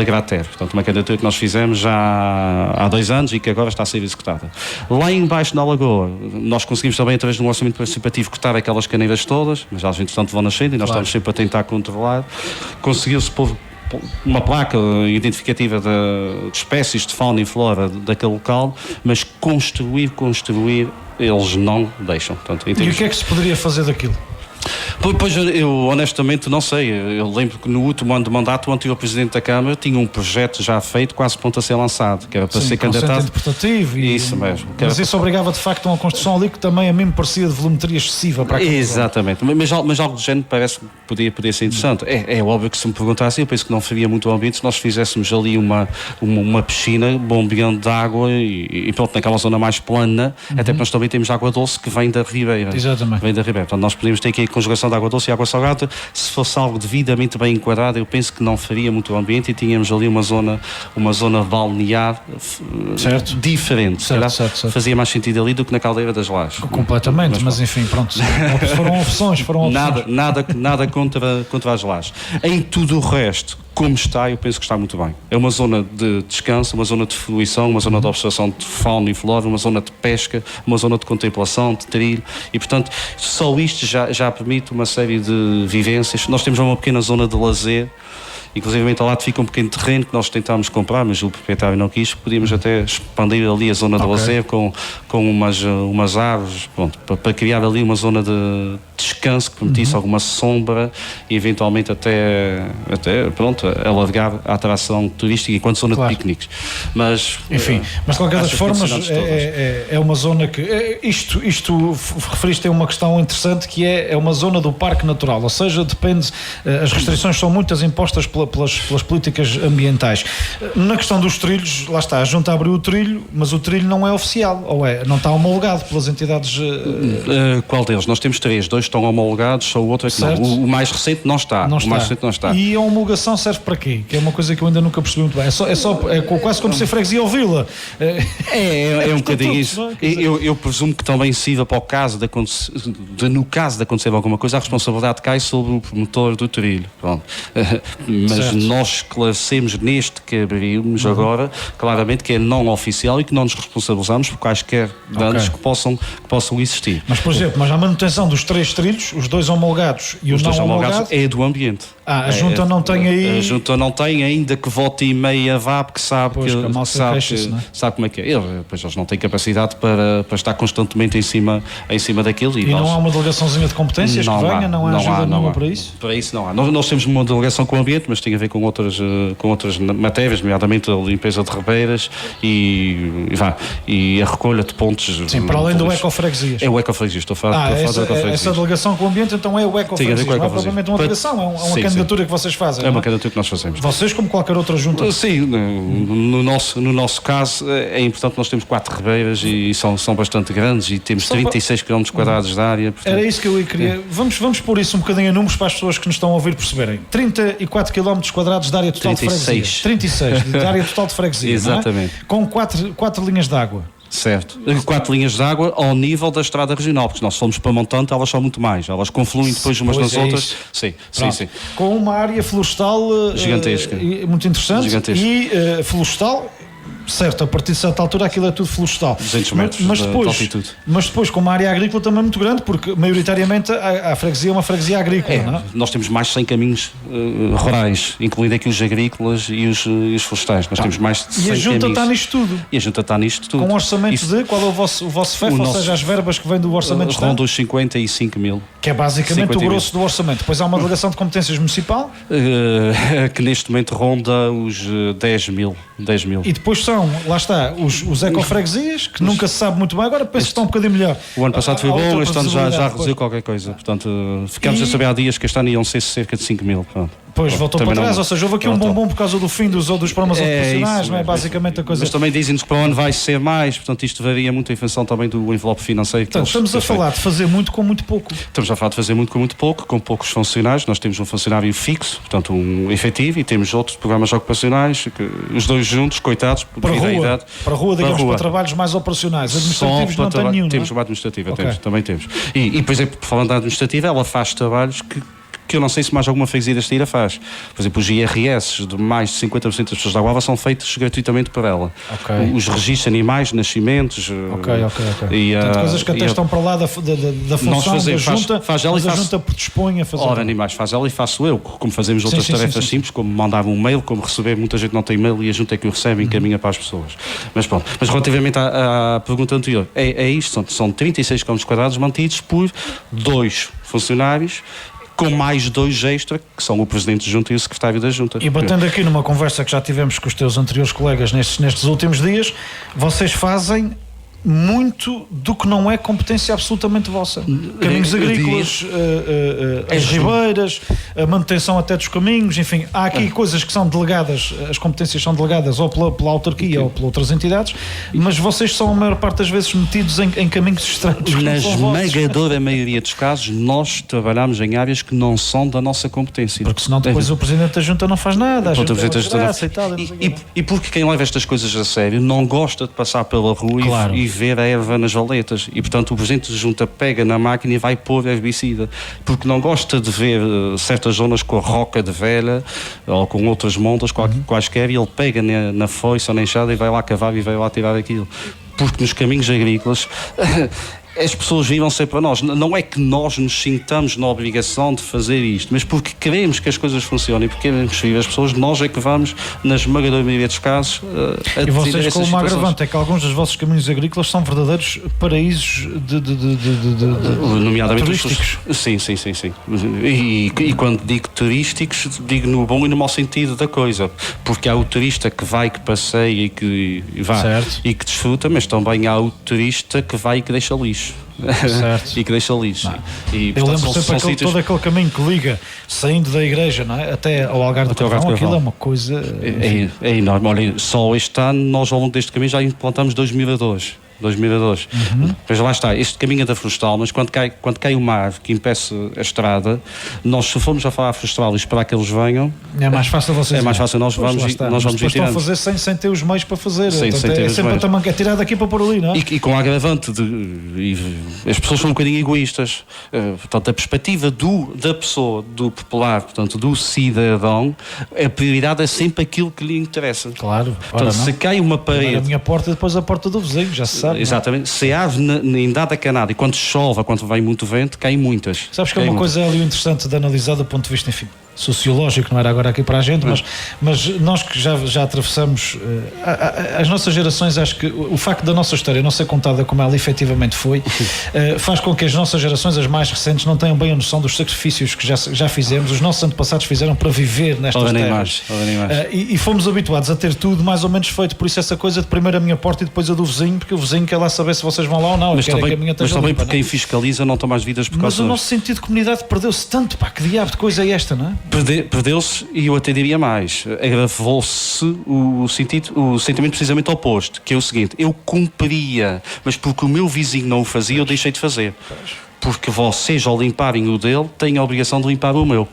[SPEAKER 2] Grater. Portanto, uma candidatura que nós fizemos já há 2 anos e que agora está a ser executada. Lá embaixo na Lagoa, nós conseguimos também, através de um orçamento participativo, cortar aquelas caneiras todas, mas elas, entretanto, vão nascendo e nós estamos sempre a tentar controlar. Conseguiu-se pôr uma placa identificativa de espécies de fauna e flora daquele local, mas construir, eles não deixam. Portanto,
[SPEAKER 1] e o que é que se poderia fazer daquilo?
[SPEAKER 2] Pois eu honestamente não sei. Eu lembro que no último ano de mandato o anterior Presidente da Câmara tinha um projeto já feito, quase pronto a ser lançado, que era para ser candidato.
[SPEAKER 1] Interpretativo
[SPEAKER 2] isso mesmo.
[SPEAKER 1] Mas isso obrigava de facto a uma construção ali que também a mim me parecia de volumetria excessiva para aquilo.
[SPEAKER 2] Exatamente, mas algo do género parece que podia ser interessante. É óbvio que se me perguntasse, eu penso que não faria muito ambiente se nós fizéssemos ali uma piscina bombeando de água e pronto, naquela zona mais plana, até porque nós também temos água doce que vem da Ribeira.
[SPEAKER 1] Exatamente.
[SPEAKER 2] Vem da Ribeira. Portanto, nós podíamos ter aqui a conjugação de água doce e água salgada. Se fosse algo devidamente bem enquadrado, eu penso que não faria muito ambiente e tínhamos ali uma zona balnear diferente.
[SPEAKER 1] Certo.
[SPEAKER 2] Fazia mais sentido ali do que na Caldeira das Lajes.
[SPEAKER 1] Completamente, mas enfim, pronto. Foram opções.
[SPEAKER 2] Nada contra as Lajes. Em tudo o resto, como está, eu penso que está muito bem. É uma zona de descanso, uma zona de fruição, uma zona de observação de fauna e flora, uma zona de pesca, uma zona de contemplação, de trilho, e portanto só isto já permite uma série de vivências. Nós temos uma pequena zona de lazer, inclusive ao lado fica um pequeno terreno que nós tentámos comprar, mas o proprietário não quis. Podíamos até expandir ali a zona de lazer com umas árvores, pronto, para criar ali uma zona de descanso que permitisse alguma sombra e eventualmente até pronto, alargar a atração turística enquanto zona de piqueniques. Mas
[SPEAKER 1] enfim, mas de qualquer das formas é uma zona que isto referiste a uma questão interessante, que é uma zona do Parque Natural, ou seja, depende, as restrições são muitas impostas pelas políticas ambientais. Na questão dos trilhos, lá está, a Junta abriu o trilho, mas o trilho não é oficial, ou não está homologado pelas entidades.
[SPEAKER 2] Qual deles? Nós temos 3, 2 estão homologados, só o outro é que não. O mais recente não está. Mais recente não está.
[SPEAKER 1] E a homologação serve para quê? Que é uma coisa que eu ainda nunca percebi muito bem. É quase como ser freguesia ou vila.
[SPEAKER 2] É um bocadinho isso. Eu presumo que também sirva para o caso no caso de acontecer alguma coisa, a responsabilidade cai sobre o promotor do trilho. Pronto. Mas nós esclarecemos neste que abrimos agora, claramente que é não oficial e que não nos responsabilizamos por quaisquer danos que possam existir.
[SPEAKER 1] Mas, por exemplo, a manutenção dos 3 trilhos, os 2 homologados e os não homologados,
[SPEAKER 2] é do ambiente.
[SPEAKER 1] A Junta não tem aí...
[SPEAKER 2] A Junta não tem, ainda que vote e meia vá, porque sabe como é que é. Eles não têm capacidade para estar constantemente em cima daquilo. E
[SPEAKER 1] não há uma delegaçãozinha de competências que venha? Não há ajuda nenhuma para isso?
[SPEAKER 2] Para isso não há. Nós temos uma delegação com o ambiente, mas tem a ver com outras matérias, nomeadamente a limpeza de ribeiras e a recolha de pontos.
[SPEAKER 1] Sim, para além do Ecofreguesias.
[SPEAKER 2] É o Ecofreguesias, estou a falar do Ecofreguesias.
[SPEAKER 1] Essa delegação com o ambiente então é o Ecofreguesias, não é propriamente uma delegação, é uma candidatura que vocês fazem.
[SPEAKER 2] É uma candidatura que nós fazemos.
[SPEAKER 1] Vocês, como qualquer outra junta?
[SPEAKER 2] Sim, no nosso caso é importante. Nós temos 4 ribeiras e são bastante grandes e temos 36 km quadrados de área. Portanto,
[SPEAKER 1] era isso que eu queria. Vamos pôr isso um bocadinho em números para as pessoas que nos estão a ouvir perceberem. 34 km quadrados de área total
[SPEAKER 2] 36.
[SPEAKER 1] de freguesia. 36 de área total de freguesia.
[SPEAKER 2] Exatamente.
[SPEAKER 1] Com 4 linhas de água.
[SPEAKER 2] Certo. 4 linhas de água ao nível da estrada regional, porque se nós formos para montante, elas são muito mais. Elas confluem depois umas nas outras. Sim.
[SPEAKER 1] Com uma área florestal
[SPEAKER 2] gigantesca.
[SPEAKER 1] Muito interessante.
[SPEAKER 2] Gigantesca.
[SPEAKER 1] E florestal certo, a partir de certa altura aquilo é tudo florestal.
[SPEAKER 2] 200 metros de altitude.
[SPEAKER 1] Mas depois, como a área agrícola também é muito grande, porque maioritariamente a freguesia é uma freguesia agrícola, não é?
[SPEAKER 2] Nós temos mais de 100 caminhos rurais, incluindo aqui os agrícolas e os florestais. Nós temos mais de 100
[SPEAKER 1] E a Junta
[SPEAKER 2] caminhos.
[SPEAKER 1] está nisto tudo?
[SPEAKER 2] E a Junta está nisto tudo.
[SPEAKER 1] Com orçamentos de... Qual é o vosso FEF, ou seja, as verbas que vêm do orçamento de
[SPEAKER 2] ronda os 55 mil.
[SPEAKER 1] Que é basicamente o grosso do orçamento. Depois há uma delegação de competências municipal?
[SPEAKER 2] Que neste momento ronda os 10 mil.
[SPEAKER 1] E depois são, lá está, os ecofreguesias, que nunca se sabe muito bem, agora penso que estão um bocadinho melhor.
[SPEAKER 2] O ano passado foi bom, este ano já reduziu qualquer coisa. Portanto, ficámos a saber há dias que este ano iam ser cerca de 5 mil.
[SPEAKER 1] Pois voltou para trás, ou seja, houve aqui um bombom por causa do fim dos programas ocupacionais, não é? Basicamente a coisa.
[SPEAKER 2] Mas também dizem-nos que para o ano vai ser mais, portanto isto varia muito em função também do envelope financeiro.
[SPEAKER 1] Portanto, estamos a falar de fazer muito com muito pouco.
[SPEAKER 2] Estamos a falar de fazer muito com muito pouco, com poucos funcionários. Nós temos um funcionário fixo, portanto um efetivo, e temos outros programas ocupacionais, que os dois juntos, coitados,
[SPEAKER 1] para a rua, digamos, para trabalhos mais operacionais. Administrativos não tem nenhum,
[SPEAKER 2] temos uma administrativa, também temos. E, por exemplo, falando da administrativa, ela faz trabalhos que eu não sei se mais alguma freguesia desta ilha faz. Por exemplo, os IRS de mais de 50% das pessoas da Guava são feitos gratuitamente por ela. Os registros de animais, nascimentos...
[SPEAKER 1] E, portanto, coisas que até estão para lá da função da Junta,
[SPEAKER 2] faz ela,
[SPEAKER 1] mas a Junta predispõe a fazer.
[SPEAKER 2] Ora, animais faz ela e faço eu, como fazemos outras tarefas simples, como mandar um mail, como receber, muita gente não tem mail e a Junta é que o recebe e encaminha para as pessoas. Mas pronto, mas relativamente à pergunta anterior, é isto, são 36 km quadrados mantidos por 2 funcionários, com mais 2 extra, que são o Presidente da Junta e o Secretário da Junta.
[SPEAKER 1] E batendo aqui numa conversa que já tivemos com os teus anteriores colegas nestes últimos dias, vocês fazem muito do que não é competência absolutamente vossa. Caminhos agrícolas, as ribeiras, a manutenção até dos caminhos, enfim, há aqui coisas que são delegadas, as competências são delegadas ou pela autarquia ou por outras entidades, mas vocês são a maior parte das vezes metidos em caminhos estreitos.
[SPEAKER 2] Na esmagadora maioria dos casos, nós trabalhamos em áreas que não são da nossa competência.
[SPEAKER 1] Porque senão depois o Presidente da Junta não faz nada.
[SPEAKER 2] E porque quem leva estas coisas a sério não gosta de passar pela rua e ver a erva nas valetas, e portanto o Presidente da Junta pega na máquina e vai pôr herbicida, porque não gosta de ver certas zonas com a roca de velha ou com outras montas quaisquer, e ele pega na foice ou na enxada e vai lá cavar e vai lá tirar aquilo, porque nos caminhos agrícolas as pessoas viram sempre para nós. Não é que nós nos sintamos na obrigação de fazer isto, mas porque queremos que as coisas funcionem, porque queremos que as pessoas, nós é que vamos, na esmagadora maioria dos casos,
[SPEAKER 1] a e vocês, com uma agravante, é que alguns dos vossos caminhos agrícolas são verdadeiros paraísos
[SPEAKER 2] nomeadamente
[SPEAKER 1] turísticos.
[SPEAKER 2] Sim. E quando digo turísticos, digo no bom e no mau sentido da coisa, porque há o turista que vai, que passeia e que desfruta, mas também há o turista que vai e que deixa lixo. E que deixa lixo. E,
[SPEAKER 1] eu lembro sempre todo aquele caminho que liga, saindo da igreja, não é? Até ao Algarve do Carvão, aquilo é uma coisa...
[SPEAKER 2] É enorme. Olha, só este ano nós ao longo deste caminho já implantamos 2 miradores. Mas lá está, este caminho é da florestal, mas quando cai uma árvore que impeça a estrada, nós, se formos a falar a florestal e esperar que eles venham,
[SPEAKER 1] é mais fácil vocês.
[SPEAKER 2] É mais fácil, nós vamos ir tirando.
[SPEAKER 1] Estão a fazer sem ter os meios para fazer.
[SPEAKER 2] Sem ter
[SPEAKER 1] é sempre a tamanca, é tirar daqui para pôr ali, não é?
[SPEAKER 2] E com agravante as pessoas são um bocadinho egoístas. Portanto, a perspectiva da pessoa, do popular, portanto, do cidadão, a prioridade é sempre aquilo que lhe interessa.
[SPEAKER 1] Claro.
[SPEAKER 2] Portanto, se cai uma parede.
[SPEAKER 1] A minha porta e depois a porta do vizinho, já se sabe.
[SPEAKER 2] Exatamente. Se a árvore em dada canada e quando chove, quando vem muito vento, caem muitas.
[SPEAKER 1] Sabes que é uma coisa ali interessante de analisar do ponto de vista, enfim, sociológico, não era agora aqui para a gente, mas nós que já atravessamos as nossas gerações, acho que o facto da nossa história não ser contada como ela efetivamente foi, faz com que as nossas gerações, as mais recentes, não tenham bem a noção dos sacrifícios que já fizemos, os nossos antepassados fizeram para viver nestas terras. E fomos habituados a ter tudo mais ou menos feito, por isso essa coisa de primeiro a minha porta e depois a do vizinho, porque o vizinho quer lá saber se vocês vão lá ou não.
[SPEAKER 2] Mas também porque quem fiscaliza não toma as vidas por causa.
[SPEAKER 1] Mas o nosso sentido de comunidade perdeu-se tanto, pá, que diabo de coisa é esta, não é?
[SPEAKER 2] Perdeu-se, e eu até diria mais, agravou-se o sentimento precisamente oposto, que é o seguinte: eu cumpria, mas porque o meu vizinho não o fazia, eu deixei de fazer. Porque vocês, ao limparem o dele, têm a obrigação de limpar o meu.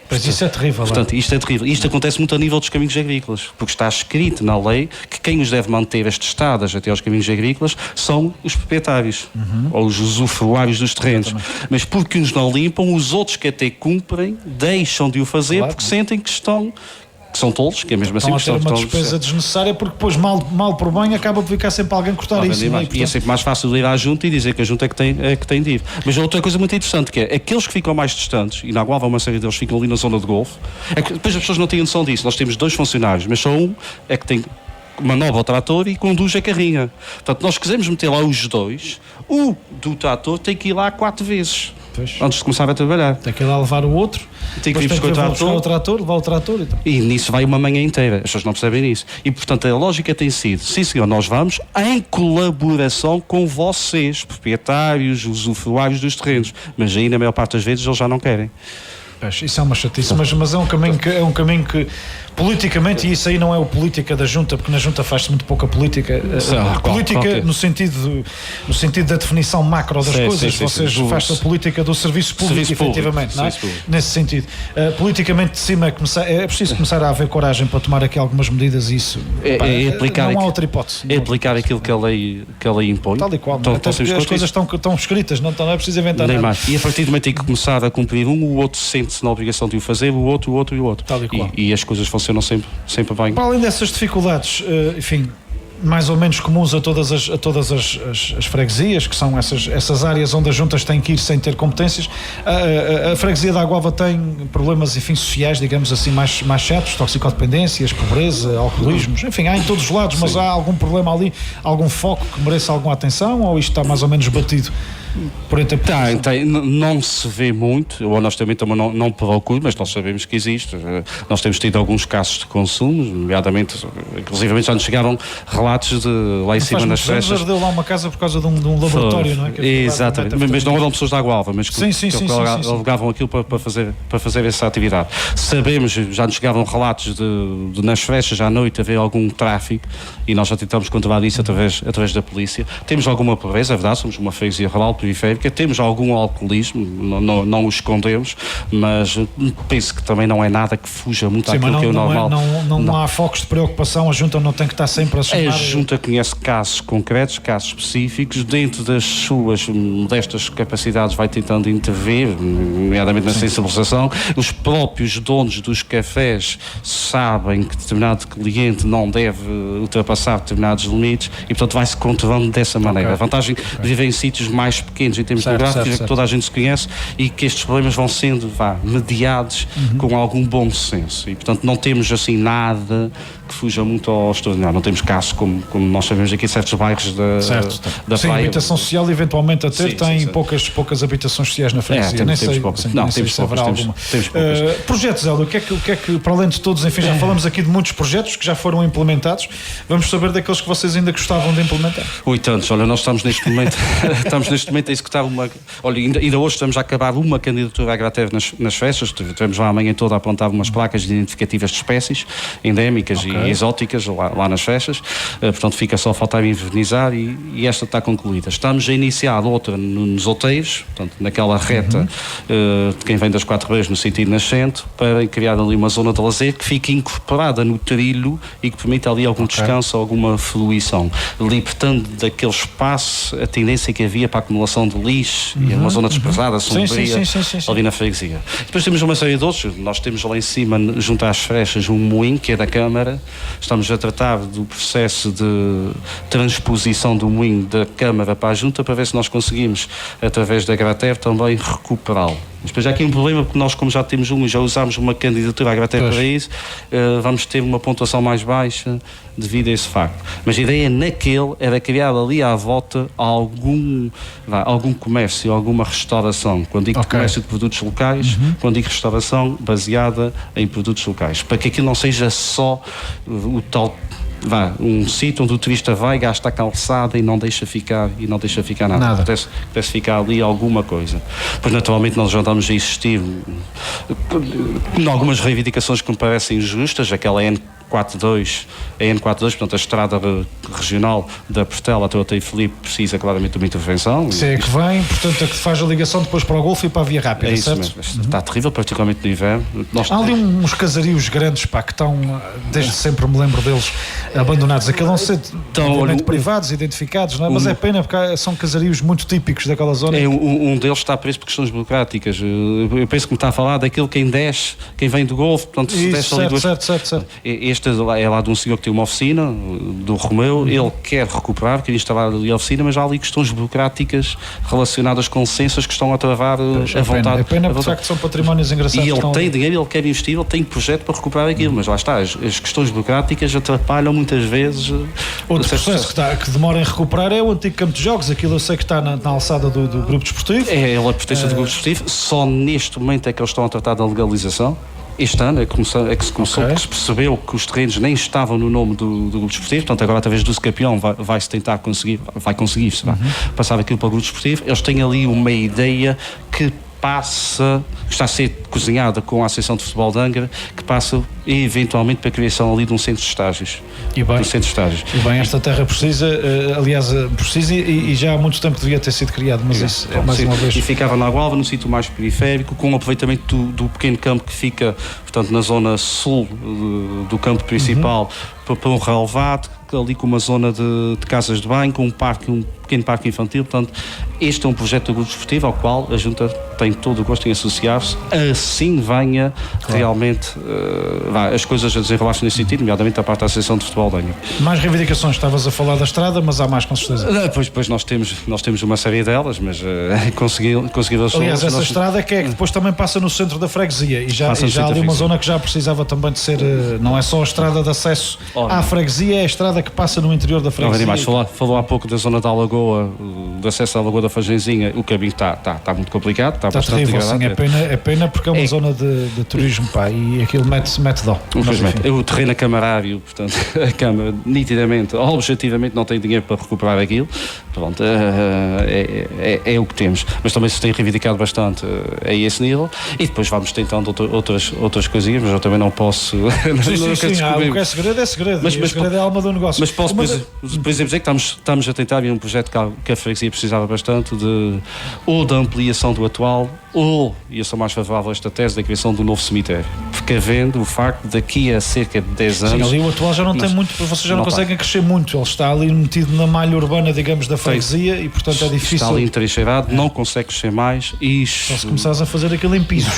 [SPEAKER 1] Pois isso é terrível.
[SPEAKER 2] Portanto, isto é terrível. Isto acontece muito a nível dos caminhos agrícolas, porque está escrito na lei que quem os deve manter as testadas até aos caminhos agrícolas são os proprietários, ou os usufruários dos terrenos. Mas porque uns não limpam, os outros que até cumprem deixam de o fazer, porque sentem que que são tolos, que é mesmo assim.
[SPEAKER 1] Estão a ter uma despesa desnecessária porque depois, mal por bem, acaba por ficar sempre alguém cortar isso.
[SPEAKER 2] E é sempre mais fácil ir à junta e dizer que a junta é que tem dívida. Mas outra coisa muito interessante que é, aqueles que ficam mais distantes, e na Guava uma série deles ficam ali na zona de golfe, é que depois as pessoas não têm noção disso. Nós temos 2 funcionários, mas só um é que tem manobra o trator e conduz a carrinha. Portanto, nós quisermos meter lá os 2, o do trator tem que ir lá 4 vezes. Antes de começar a trabalhar.
[SPEAKER 1] Tem que ir lá levar o outro,
[SPEAKER 2] tem que ir buscar
[SPEAKER 1] o trator, levar o trator e tal.
[SPEAKER 2] E nisso vai uma manhã inteira. As pessoas não percebem isso. E, portanto, a lógica tem sido, sim senhor, nós vamos em colaboração com vocês, proprietários, usufruários dos terrenos. Mas aí, na maior parte das vezes, eles já não querem.
[SPEAKER 1] Isso é uma chatice, mas é um caminho que politicamente, e isso aí não é o política da junta, porque na junta faz-se muito pouca política. Política no sentido da definição macro das coisas. Vocês fazem a política do serviço público, efetivamente, não é? Nesse sentido. Politicamente de cima é preciso começar a haver coragem para tomar aqui algumas medidas e isso. Não há outra hipótese.
[SPEAKER 2] É aplicar aquilo que a lei impõe.
[SPEAKER 1] Tal e qual. As coisas estão escritas, não é preciso inventar nada.
[SPEAKER 2] E a partir do momento em que começar a cumprir o outro sente-se na obrigação de o fazer, o outro. Tal e qual. E as coisas funcionam sempre bem.
[SPEAKER 1] Para além dessas dificuldades, enfim, mais ou menos comuns a todas as freguesias, que são essas áreas onde as juntas têm que ir sem ter competências, a freguesia da Aguava tem problemas, enfim, sociais, digamos assim, mais chatos, toxicodependências, pobreza, alcoolismos, enfim, há em todos os lados, mas há algum problema ali, algum foco que mereça alguma atenção, ou isto está mais ou menos batido?
[SPEAKER 2] Não se vê muito, eu honestamente também não procuro, mas nós sabemos que existe. Nós temos tido alguns casos de consumo, nomeadamente, inclusive já nos chegaram relatos de lá em cima nas festas.
[SPEAKER 1] Ardeu lá uma casa por causa de um laboratório, não é?
[SPEAKER 2] Exatamente, mas não eram pessoas da Agualva, mas que alugavam aquilo para fazer essa atividade. Sabemos, já nos chegaram relatos de nas festas à noite haver algum tráfico e nós já tentamos controlar isso através da polícia. Temos alguma pobreza, é verdade, somos uma freguesia rural, periférica, temos algum alcoolismo, não o escondemos, mas penso que também não é nada que fuja muito àquilo que é o normal.
[SPEAKER 1] Não há focos de preocupação, a junta não tem que estar sempre a chamar.
[SPEAKER 2] A junta conhece casos concretos, casos específicos, dentro das suas modestas capacidades vai tentando intervir, nomeadamente na sensibilização. Os próprios donos dos cafés sabem que determinado cliente não deve ultrapassar determinados limites e, portanto, vai-se controlando dessa maneira. A vantagem de viver em sítios mais pequenos em termos geográficos é que toda a gente se conhece e que estes problemas vão sendo mediados com algum bom senso e, portanto, não temos assim nada que fuja muito ao extraordinário. Não temos casos como nós sabemos aqui em certos bairros da
[SPEAKER 1] praia. Sim, habitação social eventualmente a ter tem poucas habitações sociais na freguesia.
[SPEAKER 2] Temos poucas.
[SPEAKER 1] Projetos, Hélio, o que é que para além de todos, enfim, já falamos aqui de muitos projetos que já foram implementados, vamos saber daqueles que vocês ainda gostavam de implementar.
[SPEAKER 2] Tantos, olha, nós estamos neste momento a executar ainda hoje estamos a acabar uma candidatura à Agraterra nas festas, tivemos lá amanhã toda a apontar umas placas identificativas de espécies endémicas e exóticas lá nas festas, portanto fica só a faltar invernizar e esta está concluída. Estamos a iniciar outra nos hotéis, portanto naquela reta de quem vem das 4 Beiras no sentido nascente, para criar ali uma zona de lazer que fique incorporada no trilho e que permita ali algum descanso, alguma fluição, libertando daquele espaço a tendência que havia para a acumulação de lixo e uma zona desprezada, sombria, ali na freguesia. Depois temos uma série de outros, nós temos lá em cima, junto às frestas, um moinho que é da Câmara, estamos a tratar do processo de transposição do moinho da Câmara para a Junta para ver se nós conseguimos, através da Agraterra, também recuperá-lo. Mas depois há aqui um problema, porque nós, como já temos e já usámos uma candidatura à Agraterra para isso, vamos ter uma pontuação mais baixa devido a esse facto. Mas a ideia era criar ali à volta algum comércio, alguma restauração. Quando digo comércio de produtos locais, quando digo restauração baseada em produtos locais. Para que aquilo não seja só o tal um sítio onde o turista vai, gasta a calçada e não deixa ficar nada. Pudesse ficar ali alguma coisa. Pois naturalmente nós já estamos a insistir em algumas reivindicações que me parecem justas, aquela N42, portanto a estrada regional da Portela até o Teio Filipe precisa claramente de uma intervenção.
[SPEAKER 1] Se é que vem, portanto a que faz a ligação depois para o Golfo e para a Via Rápida,
[SPEAKER 2] é isso
[SPEAKER 1] certo?
[SPEAKER 2] Mesmo. Está terrível, particularmente no inverno.
[SPEAKER 1] Há ali uns casarios grandes, pá, que estão, desde sempre me lembro deles, abandonados. Aqueles não ser privados, identificados, não é? Mas é pena porque são casarios muito típicos daquela zona.
[SPEAKER 2] Um deles está preso por questões burocráticas. Eu penso que me está a falar daquele quem vem do Golfo, portanto se desce ali duas...
[SPEAKER 1] Certo.
[SPEAKER 2] Este é lá de um senhor que tem uma oficina, do Romeu, ele quer recuperar, quer instalar ali a oficina, mas há ali questões burocráticas relacionadas com licenças que estão a travar a vontade.
[SPEAKER 1] É pena, porque de facto são patrimónios engraçados.
[SPEAKER 2] E ele tem dinheiro, ele quer investir, ele tem projeto para recuperar aquilo, mas lá está, as questões burocráticas atrapalham muitas vezes.
[SPEAKER 1] Outro processo que demora em recuperar é o antigo campo de jogos, aquilo eu sei que está na alçada do grupo desportivo.
[SPEAKER 2] Ele é pertence do grupo desportivo, só neste momento é que eles estão a tratar da legalização. Este ano é que se começou, que se percebeu que os terrenos nem estavam no nome do grupo desportivo, portanto agora através do campeão vai-se tentar conseguir, passar aquilo para o grupo desportivo. Eles têm ali uma ideia que está a ser cozinhada com a Associação de Futebol de Angra, que passa eventualmente para a criação ali de um centro de estágios.
[SPEAKER 1] E bem, esta terra precisa, e já há muito tempo devia ter sido criado, mas isso é mais uma vez.
[SPEAKER 2] E ficava na Gualva, num sítio mais periférico, com um aproveitamento do pequeno campo que fica, portanto, na zona sul do campo principal, para um relevado, ali com uma zona de casas de banho, com um pequeno parque infantil. Portanto, este é um projeto do grupo desportivo ao qual a Junta tem todo o gosto em associar-se, assim venha realmente as coisas a desenrolar-se nesse sentido, nomeadamente a parte da Associação de Futebol de Angra.
[SPEAKER 1] Mais reivindicações, estavas a falar da estrada, mas há mais com certeza.
[SPEAKER 2] Pois nós temos uma série delas, mas conseguiu
[SPEAKER 1] aliás, essa estrada que depois também passa no centro da freguesia e já há ali uma zona que já precisava também de ser, não é só a estrada de acesso à freguesia, é a estrada que passa no interior da freguesia.
[SPEAKER 2] Falou há pouco da zona da Alagoa, do acesso à Lagoa da Fagenzinha, o caminho está muito complicado, está bastante
[SPEAKER 1] terrível, sim, é pena porque é uma zona de turismo, pá, e aquilo mete dó.
[SPEAKER 2] O terreno é camarário, portanto, a Câmara nitidamente, objetivamente não tem dinheiro para recuperar aquilo, pronto, é o que temos, mas também se tem reivindicado bastante a esse nível, e depois vamos tentando outras coisinhas, mas eu também não posso...
[SPEAKER 1] Sim, o que é segredo é segredo, mas segredo é a alma do negócio.
[SPEAKER 2] Mas posso, por exemplo, dizer que estamos a tentar vir um projeto que a freguesia precisava bastante ou da ampliação do atual, ou, e eu sou mais favorável a esta tese, da criação do novo cemitério, porque havendo o facto de daqui a cerca de 10 anos...
[SPEAKER 1] Sim, ali o atual já não tem muito, vocês já não conseguem crescer muito, ele está ali metido na malha urbana, digamos, da freguesia, e portanto é difícil...
[SPEAKER 2] Está ali entrincheirado, não consegue crescer mais, e...
[SPEAKER 1] Só se começares a fazer aquilo em pisos,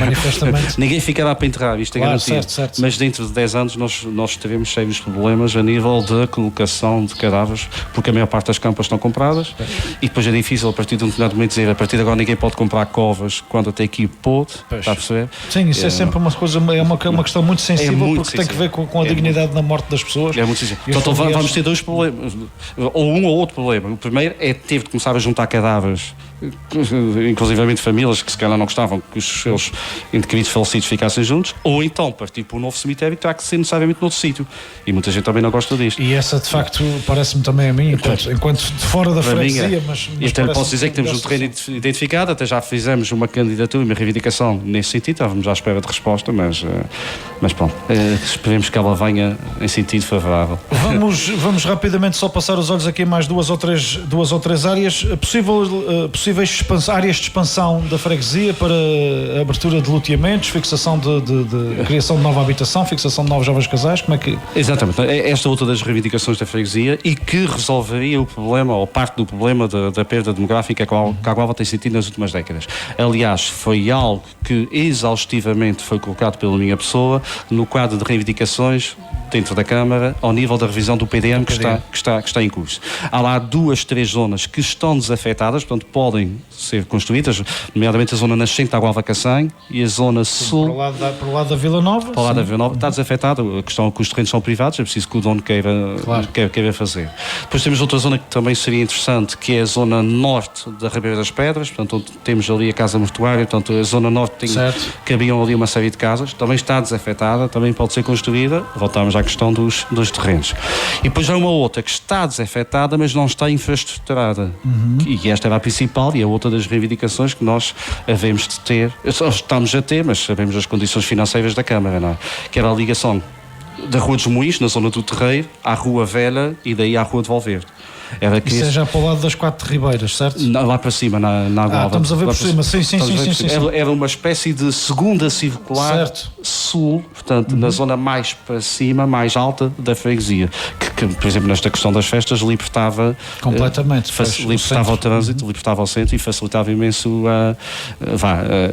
[SPEAKER 1] manifestamente.
[SPEAKER 2] Ninguém ficará para enterrar, isto é garantido.
[SPEAKER 1] Certo.
[SPEAKER 2] Mas dentro de 10 anos nós teremos sérios problemas a nível da colocação de cadáveres, porque a maior parte das campas estão compradas, e depois é difícil a partir de um determinado momento dizer, a partir de agora ninguém pode comprar covas quando até aqui pôde, está a perceber?
[SPEAKER 1] Sim, isso é sempre uma coisa, é uma questão muito sensível, porque tem que ver com a dignidade na morte das pessoas.
[SPEAKER 2] É muito sensível. Então vamos ter dois problemas, ou um ou outro problema. O primeiro é ter de começar a juntar cadáveres, inclusivamente famílias que se calhar não gostavam que os seus ente queridos falecidos ficassem juntos, ou então partir para um novo cemitério que terá que ser necessariamente noutro sítio, e muita gente também não gosta disto.
[SPEAKER 1] E essa de facto parece-me também a mim, enquanto de fora da freguesia, mas
[SPEAKER 2] e até posso dizer que temos um terreno identificado, até já fizemos uma candidatura e uma reivindicação nesse sentido, estávamos à espera de resposta, mas pronto, esperemos que ela venha em sentido favorável.
[SPEAKER 1] Vamos rapidamente só passar os olhos aqui em mais duas ou três áreas, possíveis áreas de expansão da freguesia para abertura de loteamentos, fixação de criação de nova habitação, fixação de novos jovens casais, como é que...
[SPEAKER 2] Exatamente, esta é outra das reivindicações da freguesia e que resolveria o problema, ou parte do problema da perda demográfica que a Gualva tem sentido nas últimas décadas. Aliás, foi algo que exaustivamente foi colocado pela minha pessoa no quadro de reivindicações dentro da Câmara, ao nível da revisão do PDM que está em curso. Há lá 2-3 zonas que estão desafetadas, portanto podem ser construídas, nomeadamente a zona nascente da Gualva-Cacém e a zona sul...
[SPEAKER 1] Para o lado da Vila Nova.
[SPEAKER 2] Para o lado da Vila Nova, está desafetada, a questão que os terrenos são privados, é preciso que o dono queira fazer. Depois temos outra zona que também seria interessante, que é a zona norte da Ribeira das Pedras, portanto onde temos ali a casa mortuária, portanto a zona norte cabiam ali uma série de casas, também está desafetada, também pode ser construída, voltamos à questão dos terrenos. E depois há uma outra que está desafetada, mas não está infraestruturada, e esta era a principal e a outra das reivindicações que nós havemos de ter, estamos a ter, mas sabemos as condições financeiras da Câmara, não é? Que era a ligação da Rua dos Moinhos, na zona do Terreiro, à Rua Velha e daí à Rua de Valverde.
[SPEAKER 1] Isso é já para o lado das 4 Ribeiras, certo?
[SPEAKER 2] Lá para cima, na Gualva.
[SPEAKER 1] Estamos a ver por cima, sim.
[SPEAKER 2] Era uma espécie de segunda circular,
[SPEAKER 1] certo,
[SPEAKER 2] sul, portanto, na zona mais para cima, mais alta da freguesia, que por exemplo, nesta questão das festas, libertava
[SPEAKER 1] completamente,
[SPEAKER 2] libertava o trânsito, libertava o centro e facilitava imenso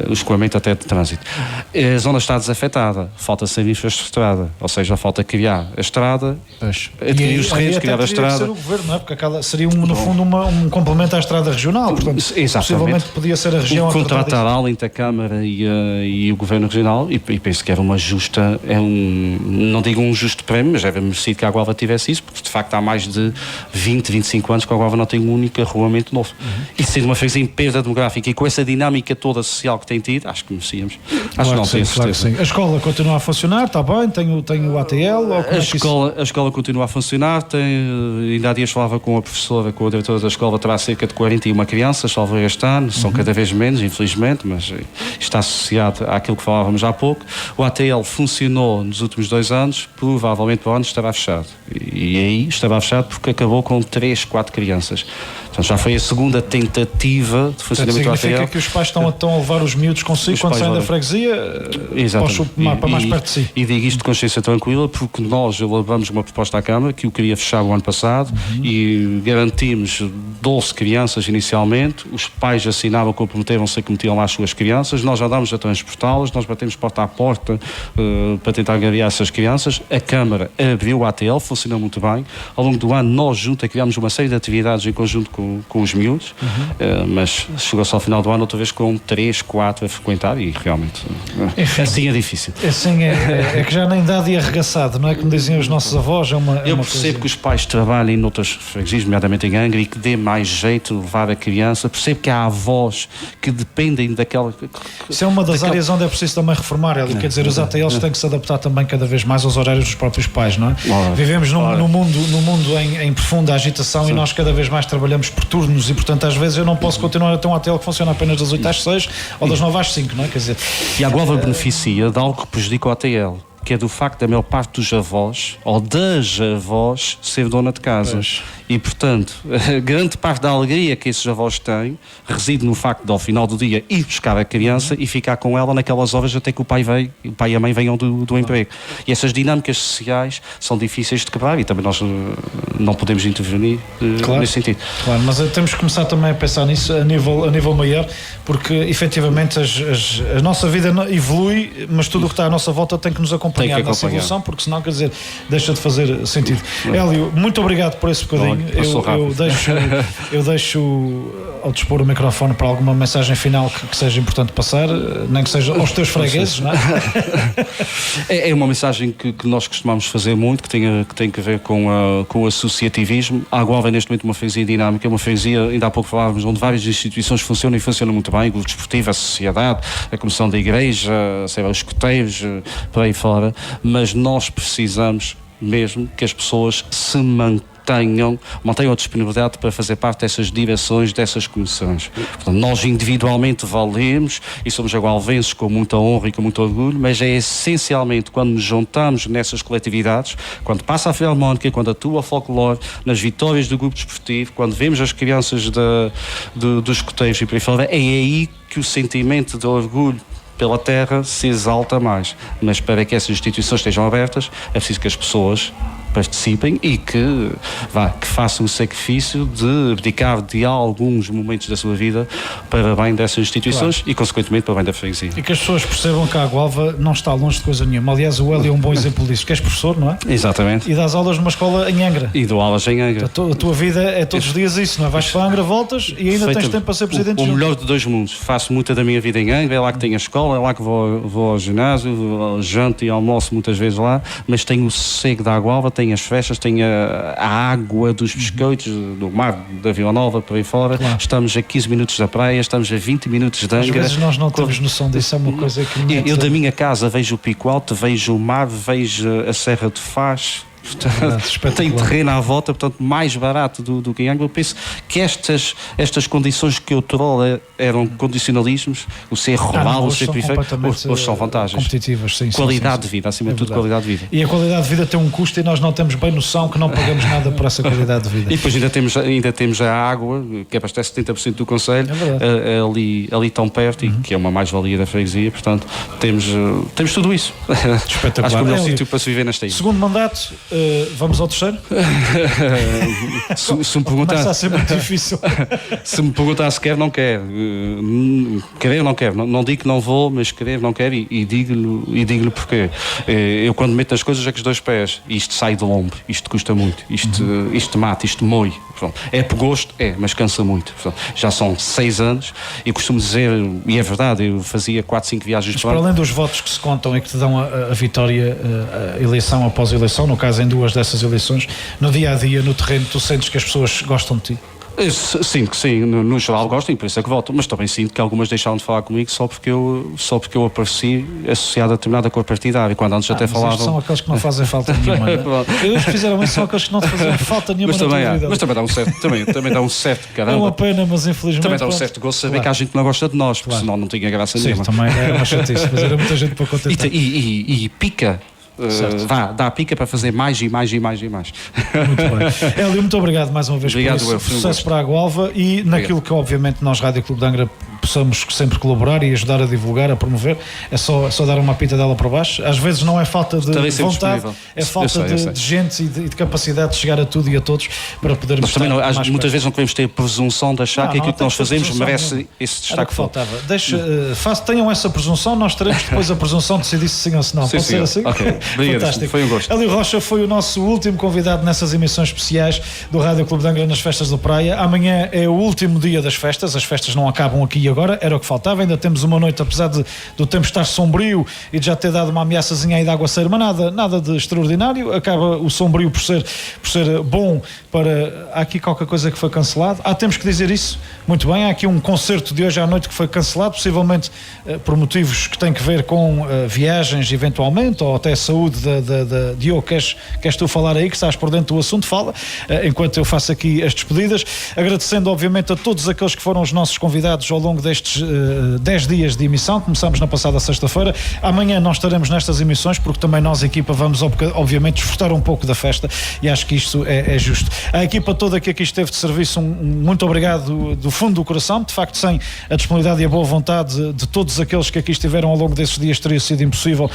[SPEAKER 2] o escoamento até de trânsito. A zona está desafetada, falta ser infraestruturada, ou seja, falta criar a estrada, adquirir os terrenos, criar a estrada.
[SPEAKER 1] Ser o governo, não é? Porque seria no fundo um complemento à estrada regional, portanto, possivelmente podia ser a região a
[SPEAKER 2] contratar além da Câmara e o Governo Regional, e penso que era uma justa, não digo um justo prémio, mas era merecido que a Gualva tivesse isso, porque de facto há mais de 20, 25 anos que a Gualva não tem um único arruamento novo. E sendo uma freguesia em perda demográfica e com essa dinâmica toda social que tem tido, acho que merecíamos. Acho que não, tenho certeza.
[SPEAKER 1] A escola continua a funcionar, está bem? Tem o ATL? Ou
[SPEAKER 2] a escola continua a funcionar, ainda há dias falava com a professora, com a diretora da escola, terá cerca de 41 crianças, salvo este ano, são cada vez menos, infelizmente, mas está associado àquilo que falávamos há pouco. O ATL funcionou nos últimos 2 anos, provavelmente para o ano estará fechado. E aí estará fechado porque acabou com 3, 4 crianças. Portanto, já foi a segunda tentativa de funcionamento do ATL.
[SPEAKER 1] Significa que os pais estão a levar os miúdos consigo quando saem da freguesia para mais perto de si.
[SPEAKER 2] E digo isto de consciência tranquila porque nós elaboramos uma proposta à Câmara que eu queria fechar o ano passado e garantimos 12 crianças inicialmente, os pais assinavam, comprometeram-se que metiam lá as suas crianças, nós já dámos a transportá-las, nós batemos porta a porta para tentar angariar essas crianças, a Câmara abriu o ATL, funcionou muito bem, ao longo do ano nós juntos criámos uma série de atividades em conjunto com os miúdos, mas chegou-se ao final do ano outra vez com 3, 4 a frequentar e realmente assim é difícil.
[SPEAKER 1] Assim é que já nem dá de arregaçado, não é? Como diziam os nossos avós.
[SPEAKER 2] Eu percebo que os pais trabalhem noutras freguesias, nomeadamente em Angra, e que dê mais jeito levar a criança. Percebo que há avós que dependem daquela...
[SPEAKER 1] Isso é uma das áreas onde é preciso também reformar, quer dizer, os ATLs têm que se adaptar também cada vez mais aos horários dos próprios pais, não é? Vivemos num mundo em profunda agitação. Sim. E nós cada vez mais trabalhamos por turnos e, portanto, às vezes eu não posso continuar a ter um ATL que funciona apenas das 8 às 6 ou das 9 às 5, não é? Quer dizer...
[SPEAKER 2] E a Gualva beneficia de algo que prejudica o ATL, que é do facto da maior parte dos avós ou das avós ser dona de casa. E, portanto, grande parte da alegria que esses avós têm reside no facto de, ao final do dia, ir buscar a criança e ficar com ela naquelas horas até que o pai e a mãe venham do emprego. E essas dinâmicas sociais são difíceis de quebrar e também nós não podemos intervenir nesse sentido.
[SPEAKER 1] Claro, mas temos que começar também a pensar nisso a nível maior, porque efetivamente a nossa vida evolui, mas tudo o que está à nossa volta tem que nos acompanhar nessa evolução, porque senão, quer dizer, deixa de fazer sentido. Hélio, muito obrigado por esse bocadinho. Eu deixo ao dispor o microfone para alguma mensagem final que seja importante passar, nem que seja aos teus fregueses, não é?
[SPEAKER 2] É uma mensagem que nós costumamos fazer muito, que tem que ver com o associativismo. A Gualva é neste momento uma freguesia dinâmica, uma freguesia, ainda há pouco falávamos, onde várias instituições funcionam e funcionam muito bem, o grupo desportivo, a sociedade, a comissão da igreja, sei lá, os escoteiros, por aí fora, mas nós precisamos mesmo que as pessoas se mantenham a disponibilidade para fazer parte dessas direções, dessas comissões. Portanto, nós individualmente valemos e somos agualvenses com muita honra e com muito orgulho, mas é essencialmente quando nos juntamos nessas coletividades, quando passa a Filarmónica, quando atua o folclore, nas vitórias do grupo desportivo, quando vemos as crianças dos escoteiros e por aí fora, é aí que o sentimento de orgulho pela terra se exalta mais. Mas para que essas instituições estejam abertas, é preciso que as pessoas participem e que façam o sacrifício de abdicar de alguns momentos da sua vida para bem dessas instituições e, consequentemente, para bem da freguesia.
[SPEAKER 1] E que as pessoas percebam que a Gualva não está longe de coisa nenhuma. Aliás, o Hélio é um bom exemplo disso, que és professor, não é?
[SPEAKER 2] Exatamente.
[SPEAKER 1] E dás aulas numa escola em Angra.
[SPEAKER 2] E dou aulas em Angra.
[SPEAKER 1] A tua vida é todos os dias isso, não é? Vais para Angra, voltas e ainda tens tempo para ser presidente.
[SPEAKER 2] O melhor de dois mundos. Faço muita da minha vida em Angra, é lá que tenho a escola, é lá que vou ao ginásio, janto e almoço muitas vezes lá, mas tenho o sossego da Gualva, tenho as festas, tenho a água dos biscoitos, do mar da Vila Nova, por aí fora. Claro. Estamos a 15 minutos da praia, estamos a 20 minutos de Angra.
[SPEAKER 1] Às vezes nós não temos noção disso, é uma coisa que...
[SPEAKER 2] Eu da minha casa vejo o Pico Alto, vejo o mar, vejo a Serra de Faz, Portanto, tem terreno à volta, portanto, mais barato do que em Angra. Eu penso que estas condições que outrora eram condicionalismos, o ser rural, o ser periférico, hoje são vantagens.
[SPEAKER 1] Competitivas, sim.
[SPEAKER 2] Qualidade de vida, acima de tudo, qualidade de vida.
[SPEAKER 1] E a qualidade de vida tem um custo e nós não temos bem noção que não pagamos nada por essa qualidade de vida.
[SPEAKER 2] E depois ainda temos a água, que abastece 70% do concelho, ali tão perto, e que é uma mais-valia da freguesia, portanto, temos tudo isso.
[SPEAKER 1] Espetacular.
[SPEAKER 2] Acho que é o melhor sítio para se viver nesta ilha.
[SPEAKER 1] Segundo mandato, vamos ao terceiro?
[SPEAKER 2] Se me perguntar,
[SPEAKER 1] começa a ser muito difícil.
[SPEAKER 2] Se me perguntar se quer, não quer. Querer, não quer. Não digo que não vou, mas querer, não quer, e digo-lhe porquê. Eu, quando meto nas coisas, é com os dois pés. Isto sai do lombo, isto custa muito, isto mata, isto moe. É por gosto, mas cansa muito. Já são 6 anos e costumo dizer, e é verdade, eu fazia 4, 5 viagens
[SPEAKER 1] para além dos votos que se contam e que te dão a vitória, a eleição após eleição, no caso em 2 dessas eleições, no dia a dia, no terreno, tu sentes que as pessoas gostam de ti?
[SPEAKER 2] Sinto que sim, no geral gostam, e por isso é que votam, mas também sinto que algumas deixaram de falar comigo só porque eu apareci associado a determinada cor partidária, quando antes até falavam.
[SPEAKER 1] São aqueles que não fazem falta nenhuma. Eles fizeram isso, são aqueles que não faziam falta nenhuma.
[SPEAKER 2] Mas também dá um certo, também dá um certo, caramba.
[SPEAKER 1] É uma pena, mas infelizmente.
[SPEAKER 2] Também dá um certo gosto saber que há gente que não gosta de nós, porque senão não tinha graça nenhuma.
[SPEAKER 1] Sim, também era uma chatice, mas era muita gente para contentar.
[SPEAKER 2] E pica. Dá a pica para fazer mais e mais. Muito
[SPEAKER 1] bem. Hélio, muito obrigado mais uma vez.
[SPEAKER 2] Obrigado,
[SPEAKER 1] por isso. Sucesso para a Água Alva e naquilo que obviamente nós, Rádio Clube de Angra, possamos sempre colaborar e ajudar a divulgar, a promover. É só dar uma pita dela para baixo. Às vezes não é falta de vontade, é falta de gente e de capacidade de chegar a tudo e a todos para podermos.
[SPEAKER 2] Mas também muitas vezes não queremos ter a presunção de achar que aquilo que nós fazemos merece esse destaque.
[SPEAKER 1] Que faltava. Tenham essa presunção, nós teremos depois a presunção de decidir se sim ou se não. Pode ser assim?
[SPEAKER 2] Ok, obrigado. Foi um gosto.
[SPEAKER 1] Hélio Rocha foi o nosso último convidado nessas emissões especiais do Rádio Clube de Angra nas festas da Praia. Amanhã é o último dia das festas, as festas não acabam aqui e agora, era o que faltava, ainda temos uma noite, apesar do tempo estar sombrio e de já ter dado uma ameaçazinha aí de aguaceiro, mas nada de extraordinário, acaba o sombrio por ser bom para... Há aqui qualquer coisa que foi cancelado, temos que dizer isso, muito bem, há aqui um concerto de hoje à noite que foi cancelado, possivelmente por motivos que têm que ver com viagens eventualmente, ou até a saúde da Diogo. Queres tu falar aí, que estás por dentro do assunto? Fala, enquanto eu faço aqui as despedidas, agradecendo obviamente a todos aqueles que foram os nossos convidados ao longo destes 10 dias de emissão. Começamos na passada sexta-feira, amanhã nós estaremos nestas emissões, porque também nós, equipa, vamos obviamente desfrutar um pouco da festa, e acho que isto é justo. A equipa toda que aqui esteve de serviço, muito obrigado do fundo do coração. De facto, sem a disponibilidade e a boa vontade de todos aqueles que aqui estiveram ao longo desses dias, teria sido impossível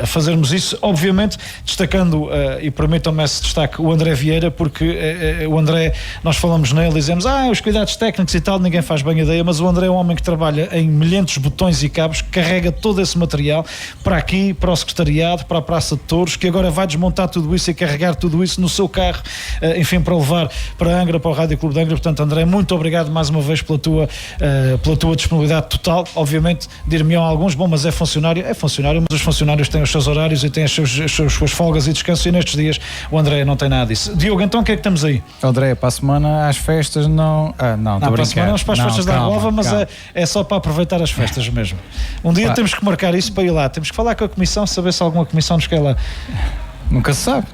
[SPEAKER 1] fazermos isso. Obviamente, destacando, e permitam-me esse destaque, o André Vieira, porque o André, nós falamos nele, dizemos, os cuidados técnicos e tal, ninguém faz bem ideia, mas o André é um homem que trabalha em milhentos de botões e cabos, que carrega todo esse material para aqui, para o secretariado, para a Praça de Touros, que agora vai desmontar tudo isso e carregar tudo isso no seu carro, enfim, para levar para Angra, para o Rádio Clube de Angra. Portanto, André, muito obrigado mais uma vez pela tua disponibilidade total. Obviamente, dir-me-ão alguns, mas é funcionário, mas os funcionários têm os seus horários e têm as suas folgas e descanso, e nestes dias o André não tem nada disso. Diogo, então o que é que temos aí?
[SPEAKER 3] André, para a semana às festas não... não,
[SPEAKER 1] para a semana vamos para as festas da Água Alva, mas é só para aproveitar as festas mesmo. Um dia temos que marcar isso para ir lá, temos que falar com a comissão, saber se alguma comissão nos quer lá.
[SPEAKER 3] Nunca se sabe.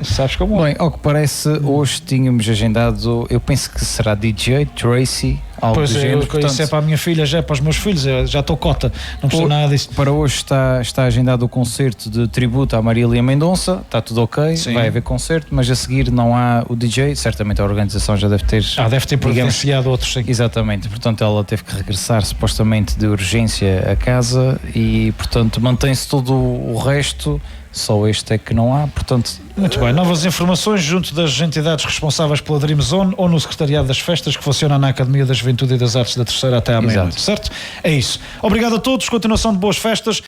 [SPEAKER 1] Sabes como é.
[SPEAKER 3] Bem, ao que parece, hoje tínhamos agendado, eu penso que será DJ, Tracy, algo do género.
[SPEAKER 1] Portanto, isso é para a minha filha, já é para os meus filhos, eu já estou cota, não preciso nada disso.
[SPEAKER 3] Para hoje está agendado o concerto de tributo à Marília Mendonça, está tudo ok, sim. Vai haver concerto, mas a seguir não há o DJ, certamente a organização já deve ter...
[SPEAKER 1] deve ter providenciado outros, sim.
[SPEAKER 3] Exatamente, portanto ela teve que regressar supostamente de urgência a casa e, portanto, mantém-se todo o resto. Só este é que não há, portanto...
[SPEAKER 1] Muito bem, novas informações junto das entidades responsáveis pela Dream Zone ou no Secretariado das Festas, que funciona na Academia da Juventude e das Artes da Terceira até à meia-noite, certo? É isso. Obrigado a todos, continuação de boas festas.